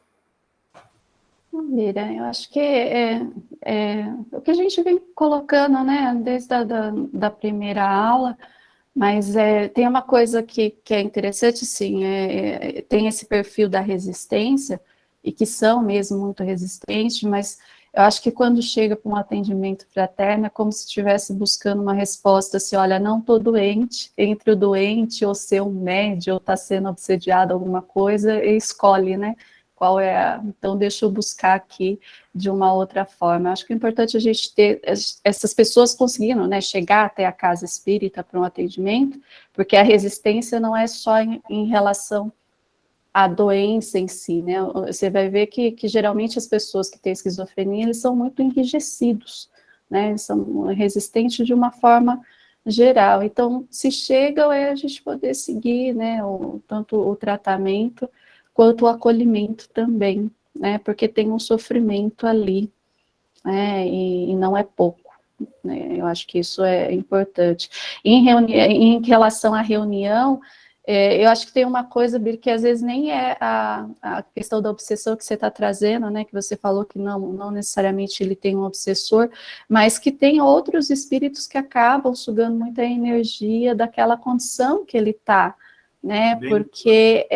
Mira, eu acho que é o que a gente vem colocando, né, desde da primeira aula, mas tem uma coisa que é interessante, sim, tem esse perfil da resistência, e que são mesmo muito resistentes, mas eu acho que quando chega para um atendimento fraterno, é como se estivesse buscando uma resposta, assim, olha, não estou doente, entre o doente ou ser um médio, ou estar sendo obsediado alguma coisa, escolhe, né? Qual é Então, deixa eu buscar aqui de uma outra forma. Eu acho que é importante a gente ter essas pessoas conseguindo, né, chegar até a casa espírita para um atendimento, porque a resistência não é só em relação à doença em si, né? Você vai ver que geralmente as pessoas que têm esquizofrenia, eles são muito enrijecidos, né? Eles são resistentes de uma forma geral. Então, se chega, é a gente poder seguir, né, tanto o tratamento quanto o acolhimento também, né? Porque tem um sofrimento ali, né? E não é pouco, né? Eu acho que isso é importante. Em relação à reunião, eu acho que tem uma coisa, Bir, que às vezes nem é a questão da obsessão que você está trazendo, né, que você falou que não necessariamente ele tem um obsessor, mas que tem outros espíritos que acabam sugando muita energia daquela condição que ele está, né, porque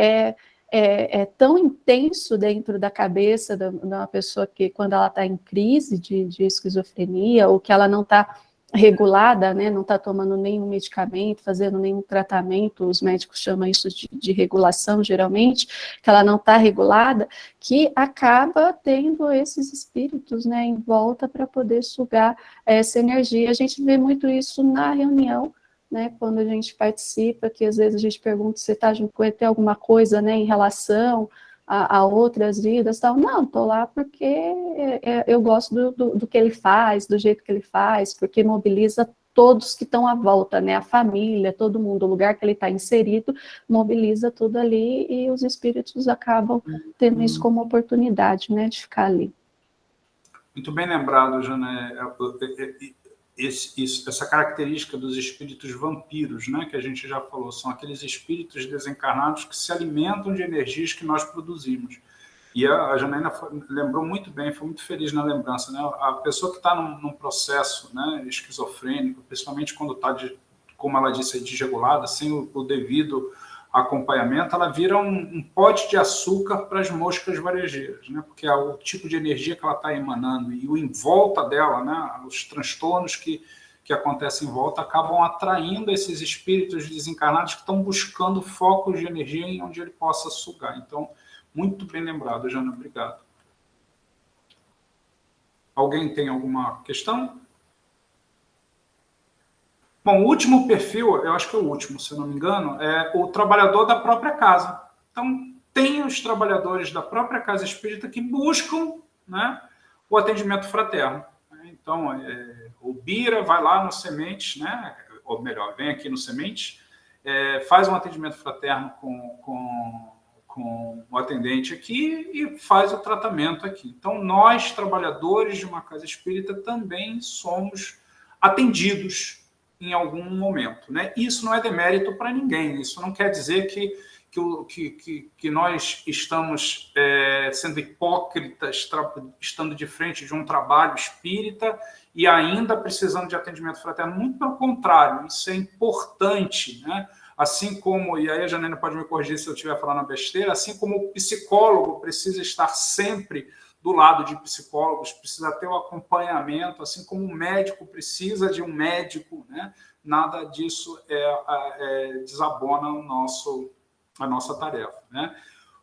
é tão intenso dentro da cabeça de uma pessoa que, quando ela está em crise de esquizofrenia, ou que ela não está regulada, né, não está tomando nenhum medicamento, fazendo nenhum tratamento, os médicos chamam isso de regulação, geralmente, que ela não está regulada, que acaba tendo esses espíritos, né, em volta para poder sugar essa energia. A gente vê muito isso na reunião, né, quando a gente participa, que às vezes a gente pergunta se está junto com ele, tem alguma coisa, né, em relação a outras vidas, tal. Não, estou lá porque eu gosto do que ele faz, do jeito que ele faz, porque mobiliza todos que estão à volta, né, a família, todo mundo, o lugar que ele está inserido, mobiliza tudo ali, e os espíritos acabam tendo isso como oportunidade, né, de ficar ali. Muito bem lembrado, Jana, essa característica dos espíritos vampiros, né, que a gente já falou, são aqueles espíritos desencarnados que se alimentam de energias que nós produzimos. E a Janaína lembrou muito bem, foi muito feliz na lembrança, né? A pessoa que está num processo, né, esquizofrênico, principalmente quando está, como ela disse, desregulada, sem o devido acompanhamento, ela vira um pote de açúcar para as moscas varejeiras, né? Porque é o tipo de energia que ela está emanando e o em volta dela, né, os transtornos que acontecem em volta, acabam atraindo esses espíritos desencarnados que estão buscando focos de energia em onde ele possa sugar. Então, muito bem lembrado, Jana, obrigado. Alguém tem alguma questão? Bom, o último perfil, eu acho que é o último, se eu não me engano, é o trabalhador da própria casa. Então, tem os trabalhadores da própria casa espírita que buscam, né, o atendimento fraterno. Então, o Bira vai lá no Sementes, né, ou melhor, vem aqui no Sementes, faz um atendimento fraterno com o atendente aqui e faz o tratamento aqui. Então, nós, trabalhadores de uma casa espírita, também somos atendidos em algum momento, né? Isso não é demérito para ninguém, isso não quer dizer que nós estamos sendo hipócritas, estando de frente de um trabalho espírita e ainda precisando de atendimento fraterno. Muito pelo contrário, isso é importante, né? Assim como, e aí a Janaína pode me corrigir se eu estiver falando besteira, assim como o psicólogo precisa estar sempre do lado de psicólogos, precisa ter o acompanhamento, assim como o médico precisa de um médico, né? Nada disso desabona a nossa tarefa, né?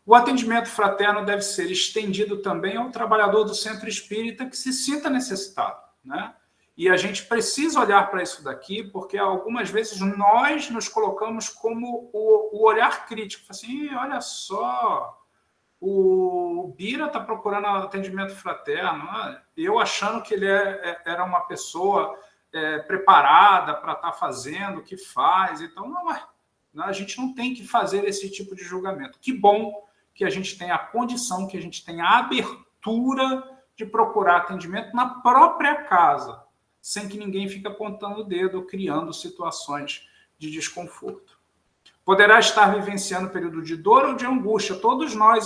O atendimento fraterno deve ser estendido também ao trabalhador do centro espírita que se sinta necessitado, né? E a gente precisa olhar para isso daqui, porque algumas vezes nós nos colocamos como o olhar crítico. Assim, olha só, o Bira está procurando atendimento fraterno. Eu achando que ele era uma pessoa preparada para estar fazendo o que faz. Então, a gente não tem que fazer esse tipo de julgamento. Que bom que a gente tem a condição, que a gente tem a abertura de procurar atendimento na própria casa, sem que ninguém fique apontando o dedo, criando situações de desconforto. poderá estar vivenciando um período de dor ou de angústia. Todos nós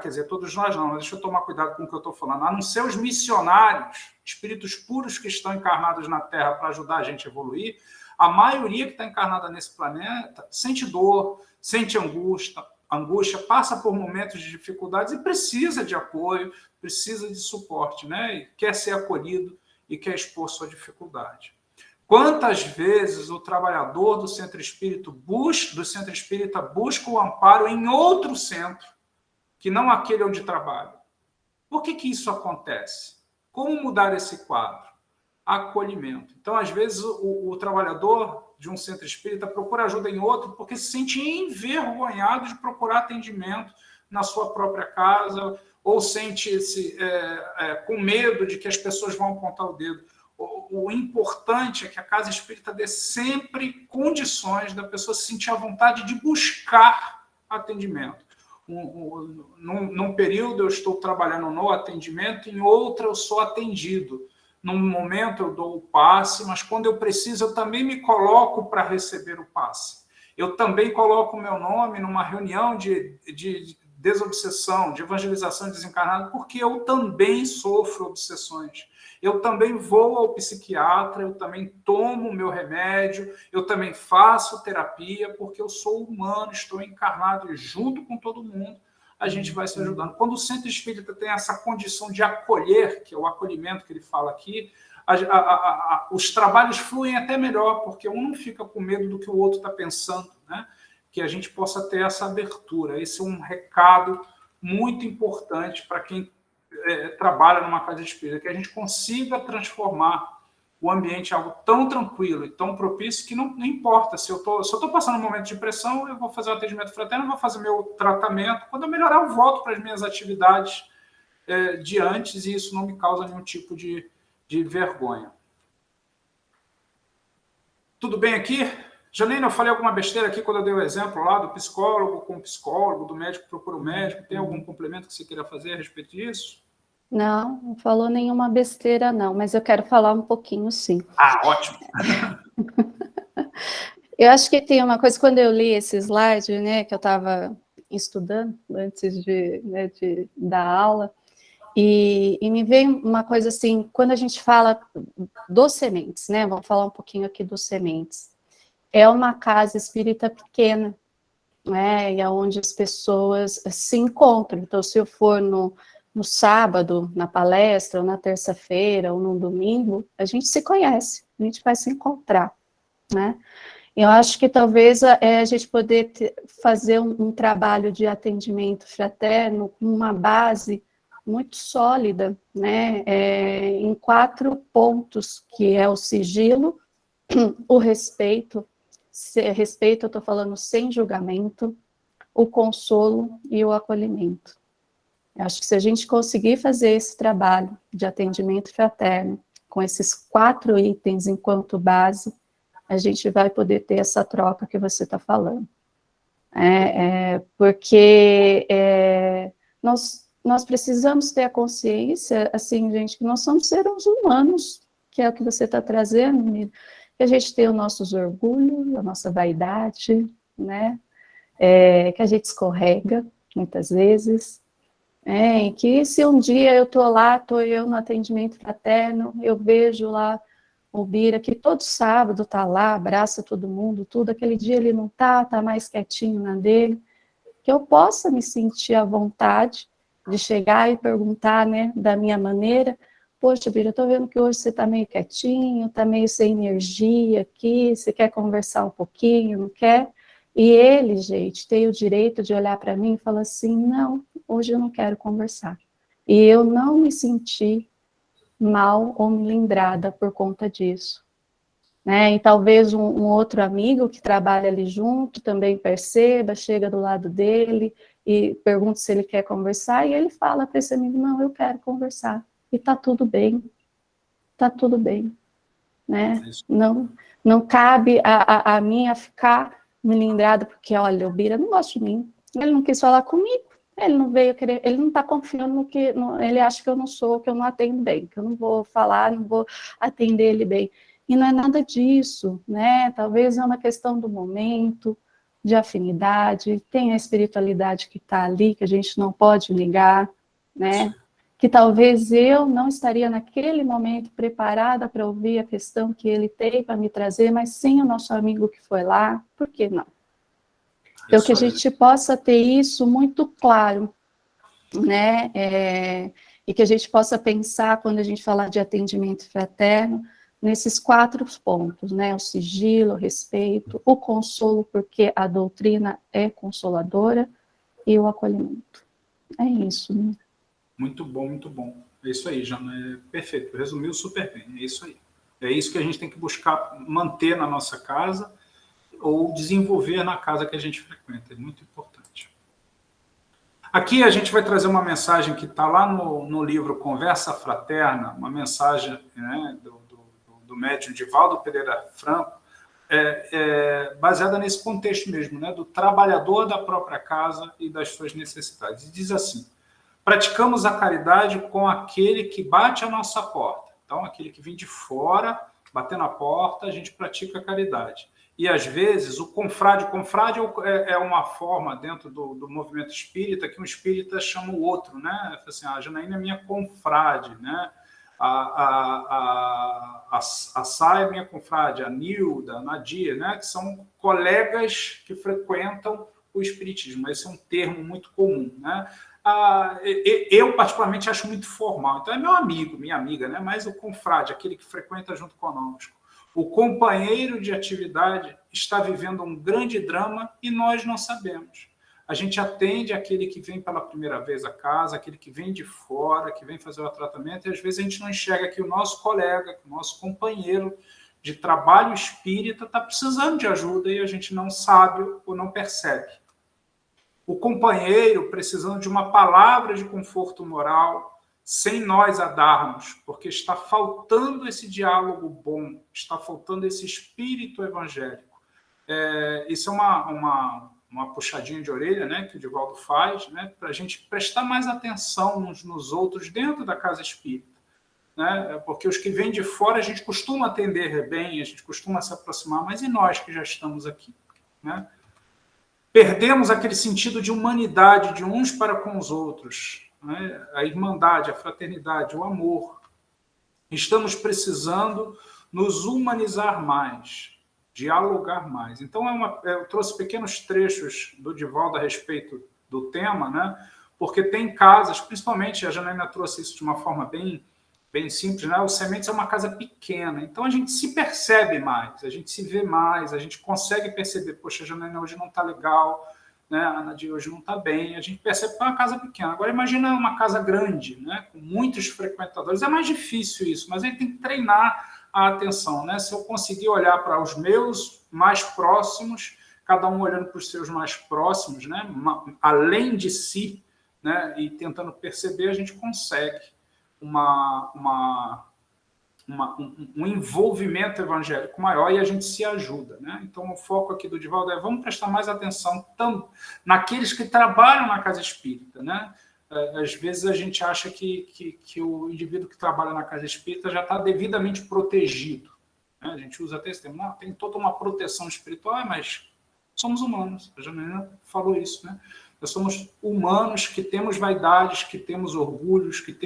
quer dizer, todos nós não, mas deixa eu tomar cuidado com o que eu estou falando. A não ser os missionários, espíritos puros que estão encarnados na Terra para ajudar a gente a evoluir, a maioria que está encarnada nesse planeta sente dor, sente angústia, passa por momentos de dificuldades e precisa de apoio, precisa de suporte, né? E quer ser acolhido e quer expor sua dificuldade. Quantas vezes o trabalhador do centro espírita busca o amparo em outro centro, que não aquele onde trabalha? Por que isso acontece? Como mudar esse quadro? Acolhimento. Então, às vezes, o trabalhador de um centro espírita procura ajuda em outro porque se sente envergonhado de procurar atendimento na sua própria casa ou sente-se com medo de que as pessoas vão apontar o dedo. O importante é que a casa espírita dê sempre condições da pessoa se sentir à vontade de buscar atendimento. Num período eu estou trabalhando no atendimento, em outro eu sou atendido. Num momento eu dou o passe, mas quando eu preciso eu também me coloco para receber o passe. Eu também coloco o meu nome numa reunião de desobsessão, de evangelização desencarnada, porque eu também sofro obsessões. Eu também vou ao psiquiatra, eu também tomo o meu remédio, eu também faço terapia, porque eu sou humano, estou encarnado e junto com todo mundo a gente vai se ajudando. Quando o centro espírita tem essa condição de acolher, que é o acolhimento que ele fala aqui, os trabalhos fluem até melhor, porque um não fica com medo do que o outro está pensando, né? Que a gente possa ter essa abertura. Esse é um recado muito importante para quem trabalha numa casa espírita, que a gente consiga transformar o ambiente em algo tão tranquilo e tão propício que não importa se eu estou passando um momento de pressão, eu vou fazer um atendimento fraterno, vou fazer meu tratamento. Quando eu melhorar, eu volto para as minhas atividades de antes e isso não me causa nenhum tipo de vergonha. Tudo bem aqui? Janine, eu falei alguma besteira aqui quando eu dei o exemplo lá do psicólogo com o psicólogo, do médico que procura o médico. Tem algum complemento que você queira fazer a respeito disso? Não falou nenhuma besteira, não, mas eu quero falar um pouquinho, sim. Ah, ótimo! Eu acho que tem uma coisa, quando eu li esse slide, né, que eu estava estudando antes de dar aula, e me veio uma coisa assim, quando a gente fala dos sementes, né, vamos falar um pouquinho aqui dos sementes, é uma casa espírita pequena, né, e é onde as pessoas se encontram. Então, se eu for no sábado, na palestra, ou na terça-feira, ou no domingo, a gente se conhece, a gente vai se encontrar, né? Eu acho que talvez a gente poder fazer um trabalho de atendimento fraterno com uma base muito sólida, né, em 4 pontos, que é o sigilo, o respeito, respeito eu estou falando sem julgamento, o consolo e o acolhimento. Eu acho que se a gente conseguir fazer esse trabalho de atendimento fraterno, com esses 4 itens enquanto base, a gente vai poder ter essa troca que você está falando. Porque nós precisamos ter a consciência, assim, gente, que nós somos seres humanos, que é o que você está trazendo, Miriam, que a gente tem os nossos orgulhos, a nossa vaidade, né? Que a gente escorrega, muitas vezes, e que se um dia eu estou lá, estou eu no atendimento fraterno, eu vejo lá o Bira, que todo sábado está lá, abraça todo mundo, tudo, aquele dia ele não está mais quietinho na dele, que eu possa me sentir à vontade de chegar e perguntar, né, da minha maneira, poxa, Bira, eu estou vendo que hoje você está meio quietinho, está meio sem energia aqui, você quer conversar um pouquinho, não quer? E ele, gente, tem o direito de olhar para mim e falar assim, não, hoje eu não quero conversar. E eu não me senti mal ou melindrada por conta disso. Né? E talvez um outro amigo que trabalha ali junto também perceba, chega do lado dele e pergunta se ele quer conversar, e ele fala para esse amigo, não, eu quero conversar. E está tudo bem. Está tudo bem. Né? Não cabe a mim ficar melindrada, porque, olha, o Bira não gosta de mim. Ele não quis falar comigo. Ele não veio querer, ele não está confiando no que, ele acha que eu não sou, que eu não atendo bem, que eu não vou falar, não vou atender ele bem. E não é nada disso, né? Talvez é uma questão do momento, de afinidade, tem a espiritualidade que está ali, que a gente não pode negar, né? Que talvez eu não estaria naquele momento preparada para ouvir a questão que ele tem para me trazer, mas sim o nosso amigo que foi lá, por que não? Então, que a gente possa ter isso muito claro, né? E que a gente possa pensar, quando a gente falar de atendimento fraterno, nesses 4 pontos, né? O sigilo, o respeito, o consolo, porque a doutrina é consoladora, e o acolhimento. É isso, né? Muito bom, muito bom. É isso aí, Jana, é perfeito, resumiu super bem, é isso aí. É isso que a gente tem que buscar manter na nossa casa ou desenvolver na casa que a gente frequenta, é muito importante. Aqui a gente vai trazer uma mensagem que está lá no livro Conversa Fraterna, uma mensagem, né, do médium Divaldo Pereira Franco, baseada nesse contexto mesmo, né, do trabalhador da própria casa e das suas necessidades. E diz assim: praticamos a caridade com aquele que bate a nossa porta. Então, aquele que vem de fora, bater na porta, a gente pratica a caridade. E, às vezes, o confrade é uma forma, dentro do movimento espírita, que um espírita chama o outro, né? Assim, a Janaína é minha confrade, né? A Sá é minha confrade, a Nilda, a Nadia, né? Que são colegas que frequentam o espiritismo. Esse é um termo muito comum, né? Eu, particularmente, acho muito formal. Então, é meu amigo, minha amiga, né? Mas o confrade, aquele que frequenta junto conosco. O companheiro de atividade está vivendo um grande drama e nós não sabemos. A gente atende aquele que vem pela primeira vez à casa, aquele que vem de fora, que vem fazer o tratamento, e às vezes a gente não enxerga que o nosso colega, que o nosso companheiro de trabalho espírita está precisando de ajuda e a gente não sabe ou não percebe. O companheiro precisando de uma palavra de conforto moral, sem nós a darmos, porque está faltando esse diálogo bom, está faltando esse espírito evangélico. Isso é uma puxadinha de orelha, né, que o Divaldo faz, né, para a gente prestar mais atenção uns nos outros dentro da casa espírita. Né, porque os que vêm de fora a gente costuma atender bem, a gente costuma se aproximar, mas e nós que já estamos aqui? Né? Perdemos aquele sentido de humanidade de uns para com os outros, né? A irmandade, a fraternidade, o amor. Estamos precisando nos humanizar mais, dialogar mais. Então, eu trouxe pequenos trechos do Divaldo a respeito do tema, né? Porque tem casas, principalmente a Janaína trouxe isso de uma forma bem simples, né? O Sementes é uma casa pequena, então a gente se percebe mais, a gente se vê mais, a gente consegue perceber, poxa, a Janaína hoje não está legal, né? A Ana de hoje não está bem, a gente percebe que é uma casa pequena. Agora imagina uma casa grande, né? Com muitos frequentadores, é mais difícil isso, mas a gente tem que treinar a atenção, né? Se eu conseguir olhar para os meus mais próximos, cada um olhando para os seus mais próximos, né? Além de si, né? E tentando perceber, a gente consegue um envolvimento evangélico maior e a gente se ajuda, né? Então, o foco aqui do Divaldo é vamos prestar mais atenção naqueles que trabalham na casa espírita, né? Às vezes a gente acha que o indivíduo que trabalha na casa espírita já está devidamente protegido, né? A gente usa até esse termo, não, tem toda uma proteção espiritual, mas somos humanos, a Janaína falou isso, né? Nós somos humanos que temos vaidades, que temos orgulhos, que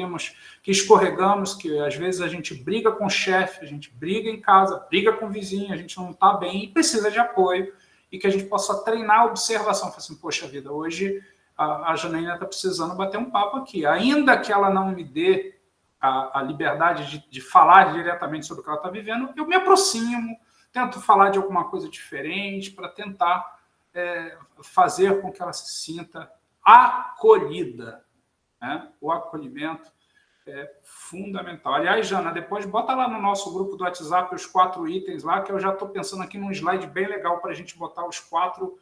escorregamos, que às vezes a gente briga com o chefe, a gente briga em casa, briga com o vizinho, a gente não está bem e precisa de apoio e que a gente possa treinar a observação. Falar assim, poxa vida, hoje a Janaína está precisando bater um papo aqui. Ainda que ela não me dê a liberdade de falar diretamente sobre o que ela está vivendo, eu me aproximo, tento falar de alguma coisa diferente para tentar fazer com que ela se sinta acolhida, né? O acolhimento é fundamental. Aliás, Jana, depois bota lá no nosso grupo do WhatsApp os 4 itens lá, que eu já estou pensando aqui num slide bem legal para a gente botar os 4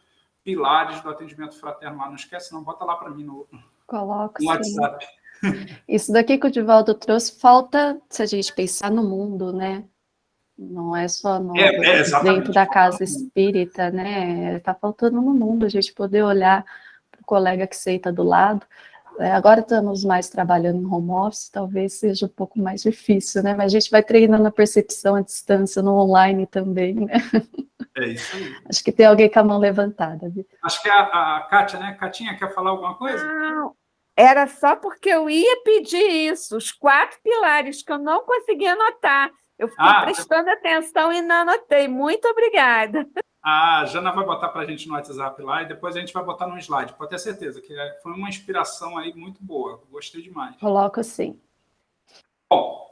pilares do atendimento fraterno lá. Não esquece, não, bota lá para mim no WhatsApp. Isso daqui que o Divaldo trouxe, falta se a gente pensar no mundo, né? Não é só dentro da casa espírita, né? Está faltando no mundo a gente poder olhar para o colega que senta do lado. Agora estamos mais trabalhando em home office, talvez seja um pouco mais difícil, né? Mas a gente vai treinando a percepção à distância no online também, né? É isso aí. Acho que tem alguém com a mão levantada. Viu? Acho que é a Kátia, né? Catinha, quer falar alguma coisa? Não, era só porque eu ia pedir isso, os 4 pilares que eu não consegui anotar. Eu fiquei prestando atenção e não anotei. Muito obrigada. A Jana vai botar para a gente no WhatsApp lá e depois a gente vai botar no slide. Pode ter certeza que foi uma inspiração aí muito boa. Gostei demais. Coloco sim. Bom,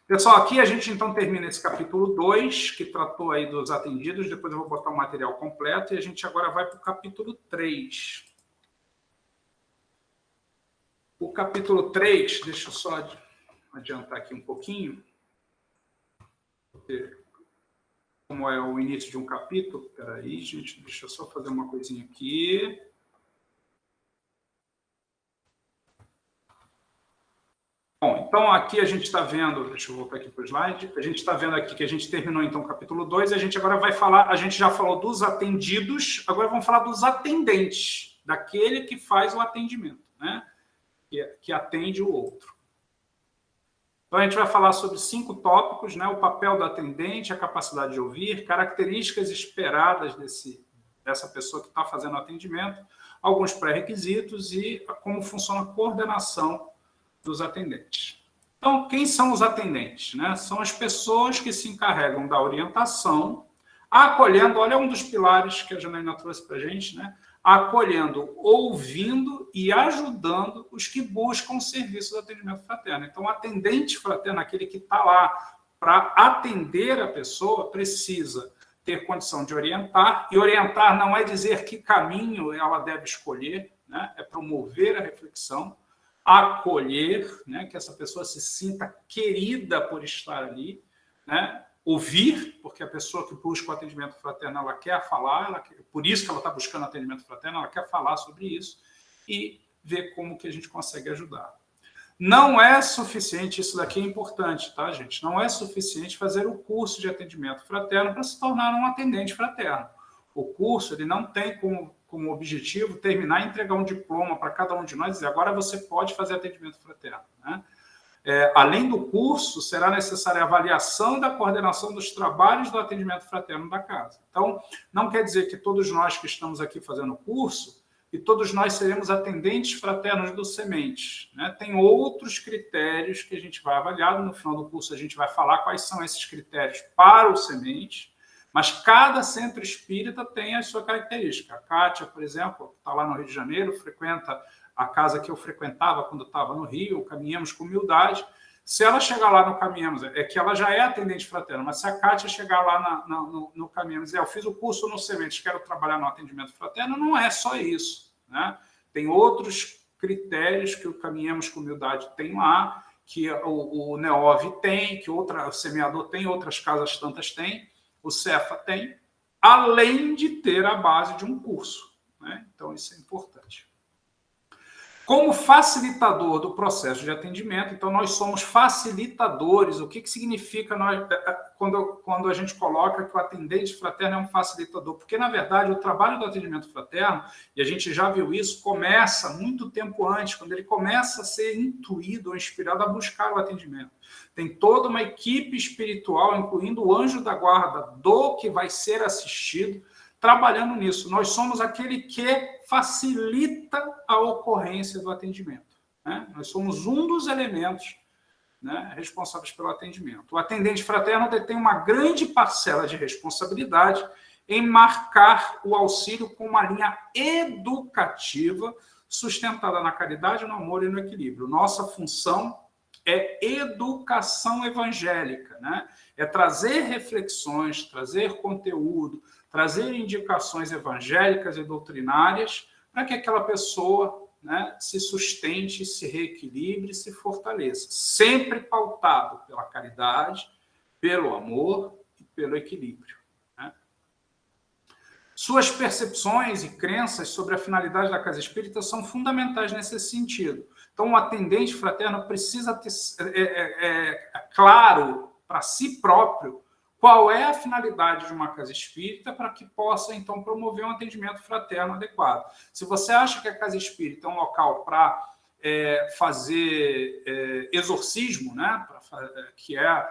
pessoal, aqui a gente então termina esse capítulo 2, que tratou aí dos atendidos. Depois eu vou botar o material completo e a gente agora vai para o capítulo 3. O capítulo 3, deixa eu só adiantar aqui um pouquinho. Como é o início de um capítulo. Espera aí, gente, deixa eu só fazer uma coisinha aqui. Bom, então aqui a gente está vendo, deixa eu voltar aqui para o slide, a gente está vendo aqui que a gente terminou então o capítulo 2 e a gente agora vai falar, a gente já falou dos atendidos, agora vamos falar dos atendentes, daquele que faz o atendimento, né? Que atende o outro. Então, a gente vai falar sobre 5 tópicos, né? O papel do atendente, a capacidade de ouvir, características esperadas dessa pessoa que está fazendo o atendimento, alguns pré-requisitos e como funciona a coordenação dos atendentes. Então, quem são os atendentes? Né? São as pessoas que se encarregam da orientação, acolhendo, olha um dos pilares que a Janaína trouxe para a gente, né? Acolhendo, ouvindo e ajudando os que buscam o serviço do atendimento fraterno. Então, o atendente fraterno, aquele que está lá para atender a pessoa, precisa ter condição de orientar, e orientar não é dizer que caminho ela deve escolher, né? É promover a reflexão, acolher, né? Que essa pessoa se sinta querida por estar ali, né? Ouvir, porque a pessoa que busca o atendimento fraterno, ela quer falar, por isso que ela está buscando atendimento fraterno, ela quer falar sobre isso e ver como que a gente consegue ajudar. Não é suficiente, isso daqui é importante, tá, gente? Não é suficiente fazer o curso de atendimento fraterno para se tornar um atendente fraterno. O curso ele não tem como objetivo terminar e entregar um diploma para cada um de nós e dizer, agora você pode fazer atendimento fraterno, né? Além do curso, será necessária a avaliação da coordenação dos trabalhos do atendimento fraterno da casa. Então, não quer dizer que todos nós que estamos aqui fazendo o curso, e todos nós seremos atendentes fraternos do Sementes, né? Tem outros critérios que a gente vai avaliar. No final do curso, a gente vai falar quais são esses critérios para o Sementes, mas cada centro espírita tem a sua característica. A Kátia, por exemplo, está lá no Rio de Janeiro, frequenta a casa que eu frequentava quando estava no Rio, Caminhamos com Humildade. Se ela chegar lá no Caminhamos, é que ela já é atendente fraterna, mas se a Kátia chegar lá no Caminhamos e eu fiz o curso no Sementes, quero trabalhar no atendimento fraterno, não é só isso, né? Tem outros critérios que o Caminhamos com Humildade tem lá, que o Neov tem, que o Semeador tem, outras casas tantas têm, o Cefa tem, além de ter a base de um curso, né? Então, isso é importante. Como facilitador do processo de atendimento, então nós somos facilitadores. O que significa quando a gente coloca que o atendente fraterno é um facilitador? Porque, na verdade, o trabalho do atendimento fraterno, e a gente já viu isso, começa muito tempo antes, quando ele começa a ser intuído ou inspirado a buscar o atendimento. Tem toda uma equipe espiritual, incluindo o anjo da guarda do que vai ser assistido, trabalhando nisso. Nós somos aquele que facilita a ocorrência do atendimento, né? Nós somos um dos elementos, né, responsáveis pelo atendimento. O atendente fraterno detém uma grande parcela de responsabilidade em marcar o auxílio com uma linha educativa sustentada na caridade, no amor e no equilíbrio. Nossa função é educação evangélica, né? É trazer reflexões, trazer conteúdo, trazer indicações evangélicas e doutrinárias para que aquela pessoa, né, se sustente, se reequilibre, se fortaleça. Sempre pautado pela caridade, pelo amor e pelo equilíbrio, né? Suas percepções e crenças sobre a finalidade da casa espírita são fundamentais nesse sentido. Então, o atendente fraterno precisa ter claro para si próprio qual é a finalidade de uma casa espírita para que possa, então, promover um atendimento fraterno adequado. Se você acha que a casa espírita é um local para fazer exorcismo, né, que é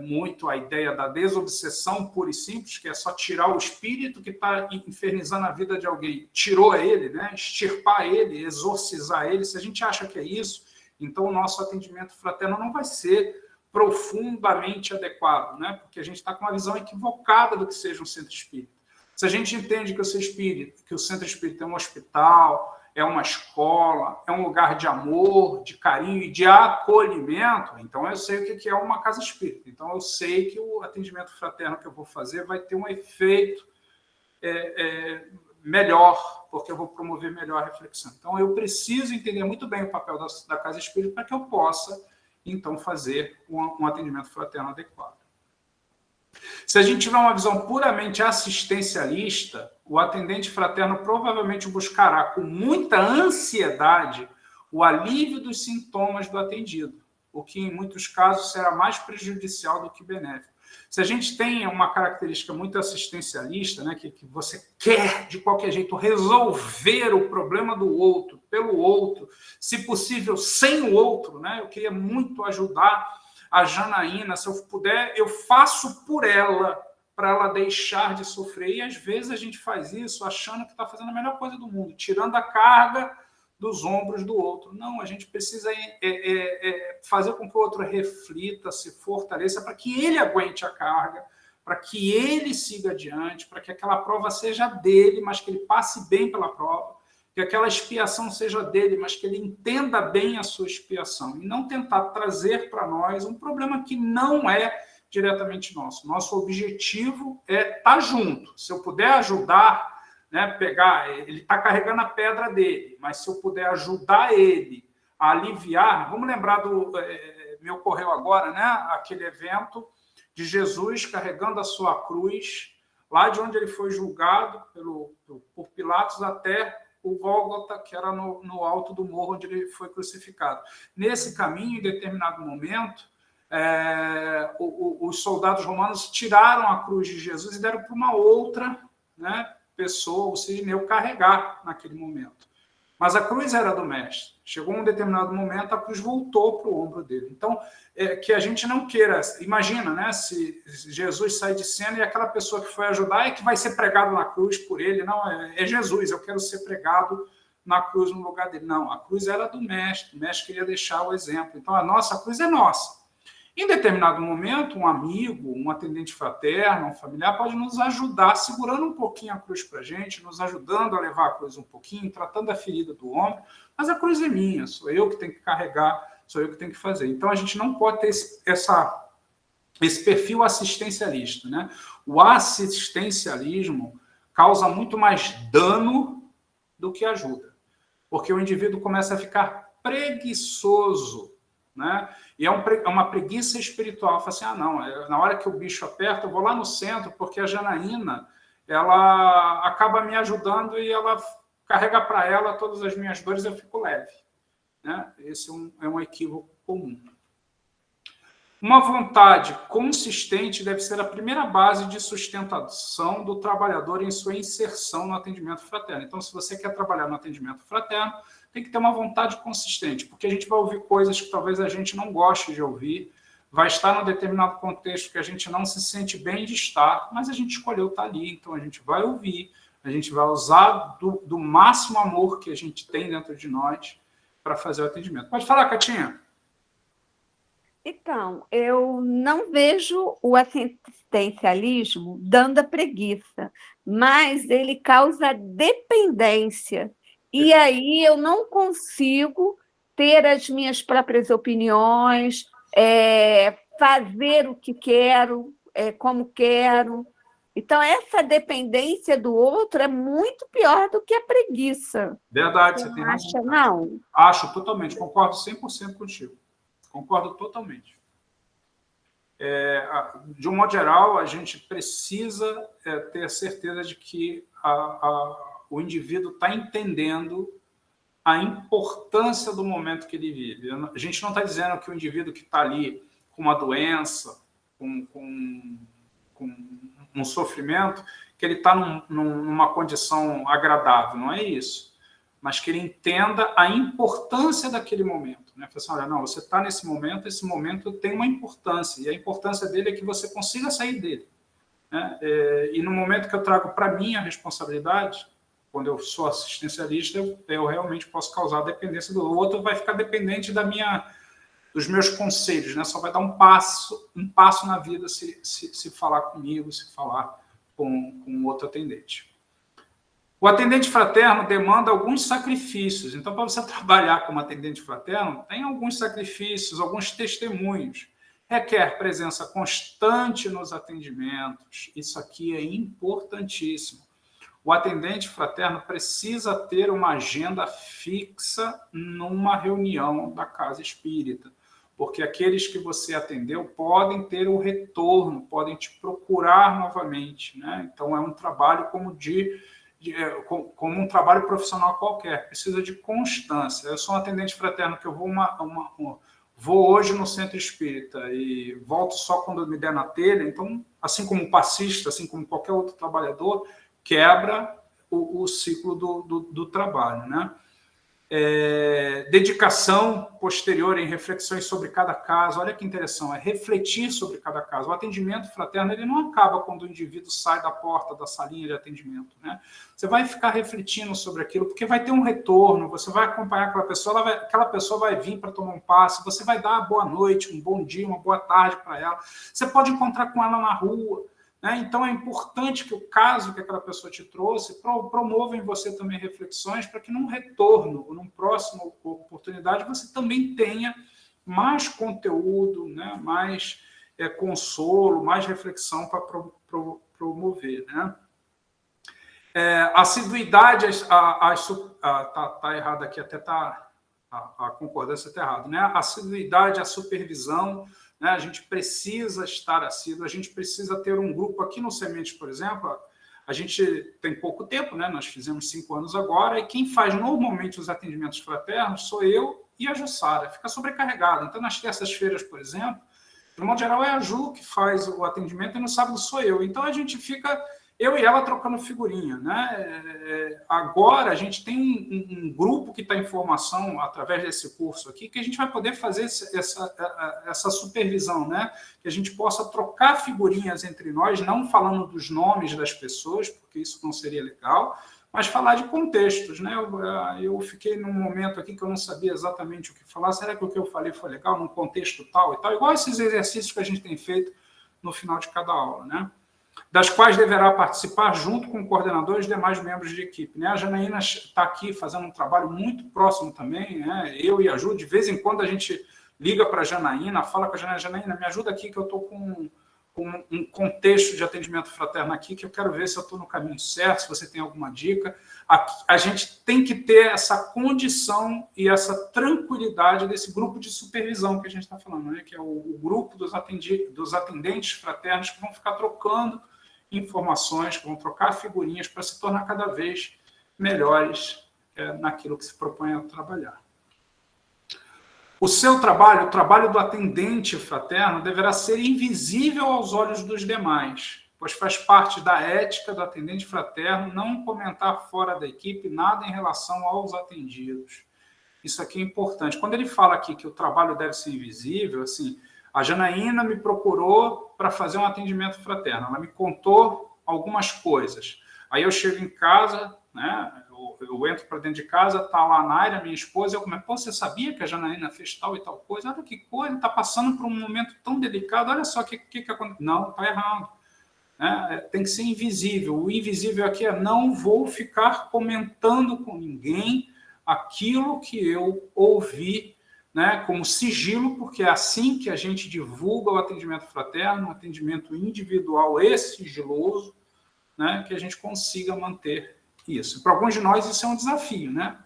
muito a ideia da desobsessão pura e simples, que é só tirar o espírito que está infernizando a vida de alguém, tirou ele, né? Extirpar ele, exorcizar ele. Se a gente acha que é isso, então o nosso atendimento fraterno não vai ser profundamente adequado, né? Porque a gente está com uma visão equivocada do que seja um centro espírita. Se a gente entende que o centro espírita é um hospital, é uma escola, é um lugar de amor, de carinho e de acolhimento, então eu sei o que é uma casa espírita. Então eu sei que o atendimento fraterno que eu vou fazer vai ter um efeito melhor, porque eu vou promover melhor a reflexão. Então eu preciso entender muito bem o papel da casa espírita para que eu possa, então, fazer um atendimento fraterno adequado. Se a gente tiver uma visão puramente assistencialista, o atendente fraterno provavelmente buscará com muita ansiedade o alívio dos sintomas do atendido, o que em muitos casos será mais prejudicial do que benéfico. Se a gente tem uma característica muito assistencialista, né, que você quer, de qualquer jeito, resolver o problema do outro, pelo outro, se possível, sem o outro, né? Eu queria muito ajudar a Janaína, se eu puder, eu faço por ela, para ela deixar de sofrer. E às vezes a gente faz isso achando que está fazendo a melhor coisa do mundo, tirando a carga dos ombros do outro. Não, a gente precisa fazer com que o outro reflita, se fortaleça, para que ele aguente a carga, para que ele siga adiante, para que aquela prova seja dele, mas que ele passe bem pela prova, que aquela expiação seja dele, mas que ele entenda bem a sua expiação, e não tentar trazer para nós um problema que não é diretamente nosso. Nosso objetivo é estar junto. Se eu puder ajudar, né, pegar, ele está carregando a pedra dele, mas se eu puder ajudar ele a aliviar, vamos lembrar me ocorreu agora, né, aquele evento de Jesus carregando a sua cruz, lá de onde ele foi julgado por Pilatos até o Gólgota, que era no alto do morro onde ele foi crucificado. Nesse caminho, em determinado momento, os soldados romanos tiraram a cruz de Jesus e deram para uma outra, né, pessoa, o sirineu, carregar naquele momento. Mas a cruz era do mestre. Chegou um determinado momento, a cruz voltou para o ombro dele. Então, que a gente não queira... Imagina, né, se Jesus sai de cena e aquela pessoa que foi ajudar é que vai ser pregado na cruz por ele. Não, é Jesus, eu quero ser pregado na cruz no lugar dele. Não, a cruz era do mestre. O mestre queria deixar o exemplo. Então, a nossa cruz é nossa. Em determinado momento, um amigo, um atendente fraterno, um familiar pode nos ajudar, segurando um pouquinho a cruz para a gente, nos ajudando a levar a cruz um pouquinho, tratando a ferida do ombro, mas a cruz é minha, sou eu que tenho que carregar, sou eu que tenho que fazer. Então, a gente não pode ter esse perfil assistencialista, né? O assistencialismo causa muito mais dano do que ajuda, porque o indivíduo começa a ficar preguiçoso, né? E é uma preguiça espiritual. Fala assim, não, na hora que o bicho aperta, eu vou lá no centro, porque a Janaína, ela acaba me ajudando e ela carrega para ela todas as minhas dores, eu fico leve, né? Esse é um equívoco comum. Uma vontade consistente deve ser a primeira base de sustentação do trabalhador em sua inserção no atendimento fraterno. Então, se você quer trabalhar no atendimento fraterno, tem que ter uma vontade consistente, porque a gente vai ouvir coisas que talvez a gente não goste de ouvir, vai estar num determinado contexto que a gente não se sente bem de estar, mas a gente escolheu estar ali, então a gente vai ouvir, a gente vai usar do máximo amor que a gente tem dentro de nós para fazer o atendimento. Pode falar, Catinha. Então, eu não vejo o assistencialismo dando a preguiça, mas ele causa dependência. E aí eu não consigo ter as minhas próprias opiniões, fazer o que quero, como quero. Então, essa dependência do outro é muito pior do que a preguiça. Verdade, você tem razão. Acha, não? Acho, totalmente, concordo 100% contigo. Concordo totalmente. De um modo geral, a gente precisa ter a certeza de que o indivíduo está entendendo a importância do momento que ele vive. A gente não está dizendo que o indivíduo que está ali com uma doença, com um sofrimento, que ele está numa condição agradável, não é isso. Mas que ele entenda a importância daquele momento. né? Fala assim, olha, não, você está nesse momento, esse momento tem uma importância, e a importância dele é que você consiga sair dele, né? E no momento que eu trago para mim a responsabilidade, quando eu sou assistencialista, eu realmente posso causar dependência do outro, vai ficar dependente dos meus conselhos, né? Só vai dar um passo na vida se falar comigo, se falar com outro atendente. O atendente fraterno demanda alguns sacrifícios. Então, para você trabalhar como atendente fraterno, tem alguns sacrifícios, alguns testemunhos. Requer presença constante nos atendimentos. Isso aqui é importantíssimo. O atendente fraterno precisa ter uma agenda fixa numa reunião da casa espírita, porque aqueles que você atendeu podem ter um retorno, podem te procurar novamente, né? Então, é um trabalho como um trabalho profissional qualquer, precisa de constância. Eu sou um atendente fraterno que eu vou hoje no centro espírita e volto só quando me der na telha, então, assim como o passista, assim como qualquer outro trabalhador, quebra o ciclo do trabalho, né? Dedicação posterior em reflexões sobre cada caso. Olha que interessante, é refletir sobre cada caso. O atendimento fraterno ele não acaba quando o indivíduo sai da porta da salinha de atendimento, né? Você vai ficar refletindo sobre aquilo, porque vai ter um retorno, você vai acompanhar aquela pessoa, aquela pessoa vai vir para tomar um passe, você vai dar boa noite, um bom dia, uma boa tarde para ela. Você pode encontrar com ela na rua, né? Então, é importante que o caso que aquela pessoa te trouxe promova em você também reflexões para que num retorno, ou numa próxima oportunidade, você também tenha mais conteúdo, né? Mais consolo, mais reflexão para promover, né? Assiduidade, está errado aqui, até a concordância está errada, né? Assiduidade, a supervisão, né? A gente precisa estar assíduo, a gente precisa ter um grupo aqui no Sementes, por exemplo. A gente tem pouco tempo, né? Nós fizemos 5 anos agora, e quem faz normalmente os atendimentos fraternos sou eu e a Jussara, fica sobrecarregado. Então, nas terças-feiras, por exemplo, de modo geral é a Ju que faz o atendimento e no sábado sou eu. Então, a gente fica, eu e ela, trocando figurinha, né? Agora, a gente tem um grupo que está em formação através desse curso aqui, que a gente vai poder fazer essa supervisão, né? Que a gente possa trocar figurinhas entre nós, não falando dos nomes das pessoas, porque isso não seria legal, mas falar de contextos, né? Eu fiquei num momento aqui que eu não sabia exatamente o que falar. Será que o que eu falei foi legal, num contexto tal e tal? Igual esses exercícios que a gente tem feito no final de cada aula, né? Das quais deverá participar junto com o coordenador e os demais membros de equipe, né? A Janaína está aqui fazendo um trabalho muito próximo também, né? Eu e a Ju, de vez em quando a gente liga para a Janaína, fala com a Janaína, Janaína, me ajuda aqui que eu estou com um contexto de atendimento fraterno aqui, que eu quero ver se eu estou no caminho certo, se você tem alguma dica. A gente tem que ter essa condição e essa tranquilidade desse grupo de supervisão que a gente está falando, né? Que é o grupo dos atendentes fraternos que vão ficar trocando informações, que vão trocar figurinhas para se tornar cada vez melhores naquilo que se propõe a trabalhar. O seu trabalho, o trabalho do atendente fraterno, deverá ser invisível aos olhos dos demais, pois faz parte da ética do atendente fraterno não comentar fora da equipe nada em relação aos atendidos. Isso aqui é importante. Quando ele fala aqui que o trabalho deve ser invisível, assim, a Janaína me procurou para fazer um atendimento fraterno, ela me contou algumas coisas. Aí eu chego em casa, né? Eu entro para dentro de casa, está lá a Naira, minha esposa, eu começo, pô, você sabia que a Janaína fez tal e tal coisa? Olha que coisa, está passando por um momento tão delicado, olha só o que aconteceu. Não, está errado. Tem que ser invisível. O invisível aqui é não vou ficar comentando com ninguém aquilo que eu ouvi, né, como sigilo, porque é assim que a gente divulga o atendimento fraterno, um atendimento individual e sigiloso, né, que a gente consiga manter isso. Para alguns de nós isso é um desafio, né?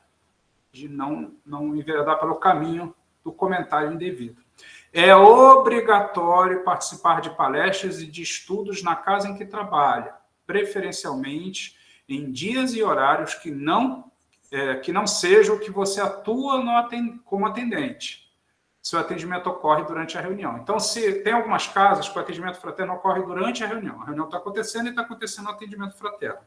De não enveredar pelo caminho do comentário indevido. É obrigatório participar de palestras e de estudos na casa em que trabalha, preferencialmente em dias e horários que não seja o que você atua como atendente. Se o atendimento ocorre durante a reunião. Então, se tem algumas casas que o atendimento fraterno ocorre durante a reunião está acontecendo e está acontecendo o atendimento fraterno.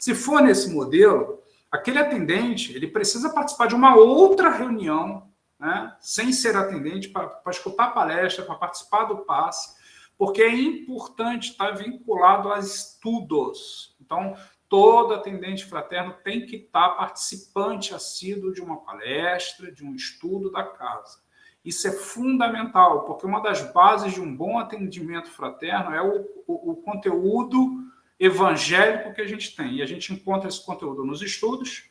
Se for nesse modelo, aquele atendente ele precisa participar de uma outra reunião, né, sem ser atendente, para escutar a palestra, para participar do passe, porque é importante estar vinculado a estudos. Então, todo atendente fraterno tem que estar participante assíduo de uma palestra, de um estudo da casa. Isso é fundamental, porque uma das bases de um bom atendimento fraterno é o conteúdo evangélico que a gente tem. E a gente encontra esse conteúdo nos estudos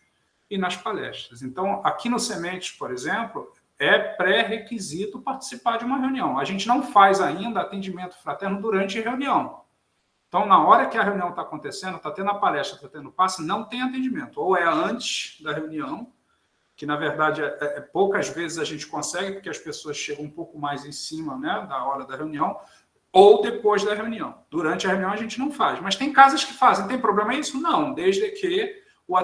e nas palestras. Então, aqui no Sementes, por exemplo, é pré-requisito participar de uma reunião. A gente não faz ainda atendimento fraterno durante a reunião. Então, na hora que a reunião está acontecendo, está tendo a palestra, está tendo o passe, não tem atendimento. Ou é antes da reunião, que na verdade poucas vezes a gente consegue, porque as pessoas chegam um pouco mais em cima, né, da hora da reunião, ou depois da reunião. Durante a reunião a gente não faz. Mas tem casas que fazem. Tem problema isso? Não, desde que o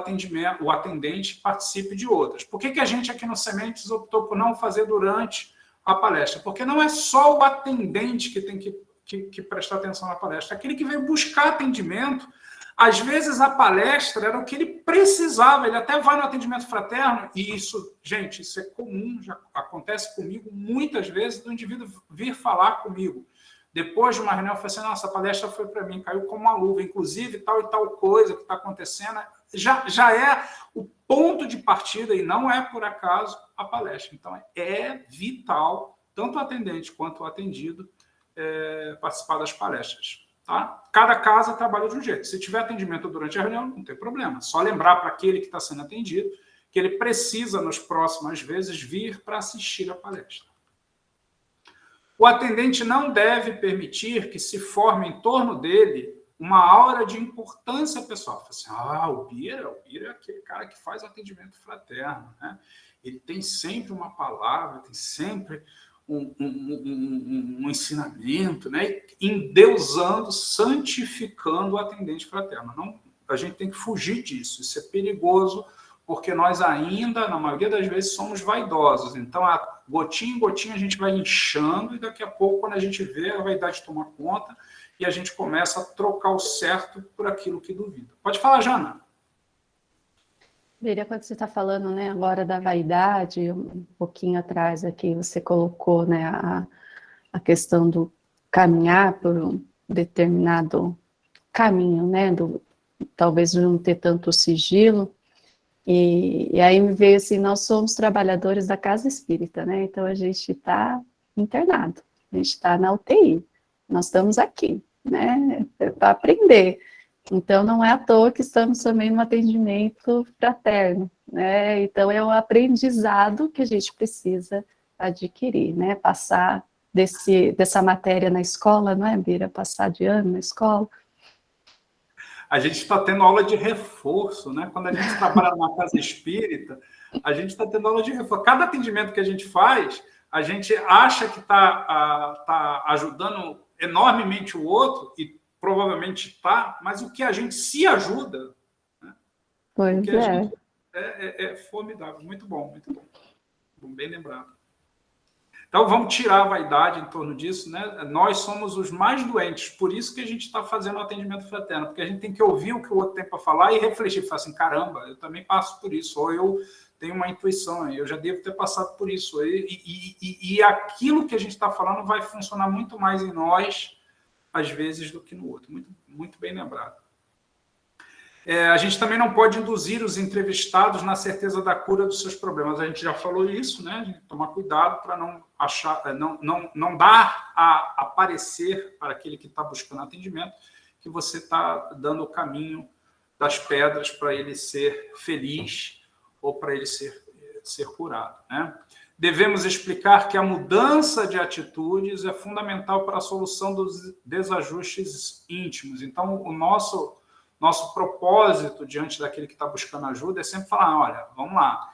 atendente participe de outras. Por que a gente aqui no Sementes optou por não fazer durante a palestra? Porque não é só o atendente que tem que prestar atenção na palestra. Aquele que veio buscar atendimento, às vezes a palestra era o que ele precisava, ele até vai no atendimento fraterno, e isso, gente, isso é comum, já acontece comigo muitas vezes, do indivíduo vir falar comigo. Depois de uma reunião, eu falei assim, nossa, a palestra foi para mim, caiu como uma luva, inclusive tal e tal coisa que está acontecendo, já é o ponto de partida, e não é por acaso a palestra. Então, é vital, tanto o atendente quanto o atendido, participar das palestras. Tá? Cada casa trabalha de um jeito. Se tiver atendimento durante a reunião, não tem problema. Só lembrar para aquele que está sendo atendido que ele precisa, nas próximas vezes, vir para assistir a palestra. O atendente não deve permitir que se forme em torno dele uma aura de importância pessoal. Assim, o Bira é aquele cara que faz atendimento fraterno, né? Ele tem sempre uma palavra, tem sempre um ensinamento, né? Endeusando, santificando o atendente fraterno. Não, a gente tem que fugir disso. Isso é perigoso, porque nós ainda, na maioria das vezes, somos vaidosos. Então, gotinha em gotinha, a gente vai inchando e daqui a pouco, quando a gente vê, a vaidade toma conta e a gente começa a trocar o certo por aquilo que duvida. Pode falar, Jana. Veria, quando você está falando, né, agora da vaidade, um pouquinho atrás aqui você colocou, né, a questão do caminhar por um determinado caminho, né, talvez de não ter tanto sigilo, e aí me veio assim, nós somos trabalhadores da casa espírita, né, então a gente está internado, a gente está na UTI, nós estamos aqui, né, para aprender. Então, não é à toa que estamos também no atendimento fraterno, né? Então, é um aprendizado que a gente precisa adquirir, né? Passar dessa matéria na escola, não é, Bira? Passar de ano na escola. A gente está tendo aula de reforço, né? Quando a gente trabalha numa casa espírita, a gente está tendo aula de reforço. Cada atendimento que a gente faz, a gente acha que está ajudando enormemente o outro, e provavelmente está, mas o que a gente se ajuda, né? Pois é formidável, muito bom, bem lembrado. Então vamos tirar a vaidade em torno disso, né? Nós somos os mais doentes, por isso que a gente está fazendo o atendimento fraterno, porque a gente tem que ouvir o que o outro tem para falar e refletir, falar assim, caramba, eu também passo por isso, ou eu tenho uma intuição, eu já devo ter passado por isso, e aquilo que a gente está falando vai funcionar muito mais em nós, às vezes, do que no outro. Muito bem lembrado. A gente também não pode induzir os entrevistados na certeza da cura dos seus problemas. A gente já falou isso, né? A gente tem que tomar cuidado para não dar a parecer para aquele que está buscando atendimento que você está dando o caminho das pedras para ele ser feliz ou para ele ser curado, né? Devemos explicar que a mudança de atitudes é fundamental para a solução dos desajustes íntimos. Então, o nosso propósito diante daquele que está buscando ajuda é sempre falar, olha, vamos lá,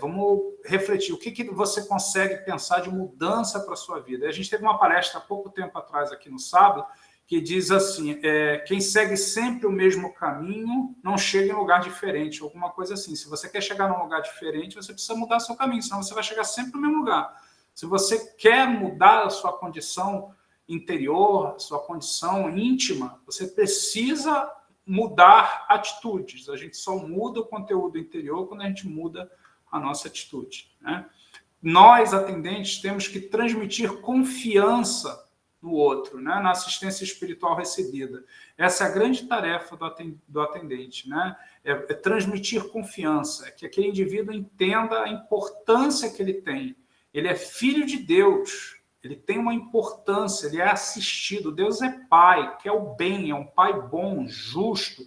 vamos refletir, o que você consegue pensar de mudança para a sua vida? A gente teve uma palestra há pouco tempo atrás aqui no sábado, que diz assim, quem segue sempre o mesmo caminho não chega em lugar diferente, alguma coisa assim. Se você quer chegar num lugar diferente, você precisa mudar seu caminho, senão você vai chegar sempre no mesmo lugar. Se você quer mudar a sua condição interior, a sua condição íntima, você precisa mudar atitudes. A gente só muda o conteúdo interior quando a gente muda a nossa atitude, né? nós, atendentes, temos que transmitir confiança no outro, né? Na assistência espiritual recebida. Essa é a grande tarefa do atendente, né? É transmitir confiança, é que aquele indivíduo entenda a importância que ele tem. Ele é filho de Deus, ele tem uma importância, ele é assistido. Deus é pai, quer o bem, é um pai bom, justo.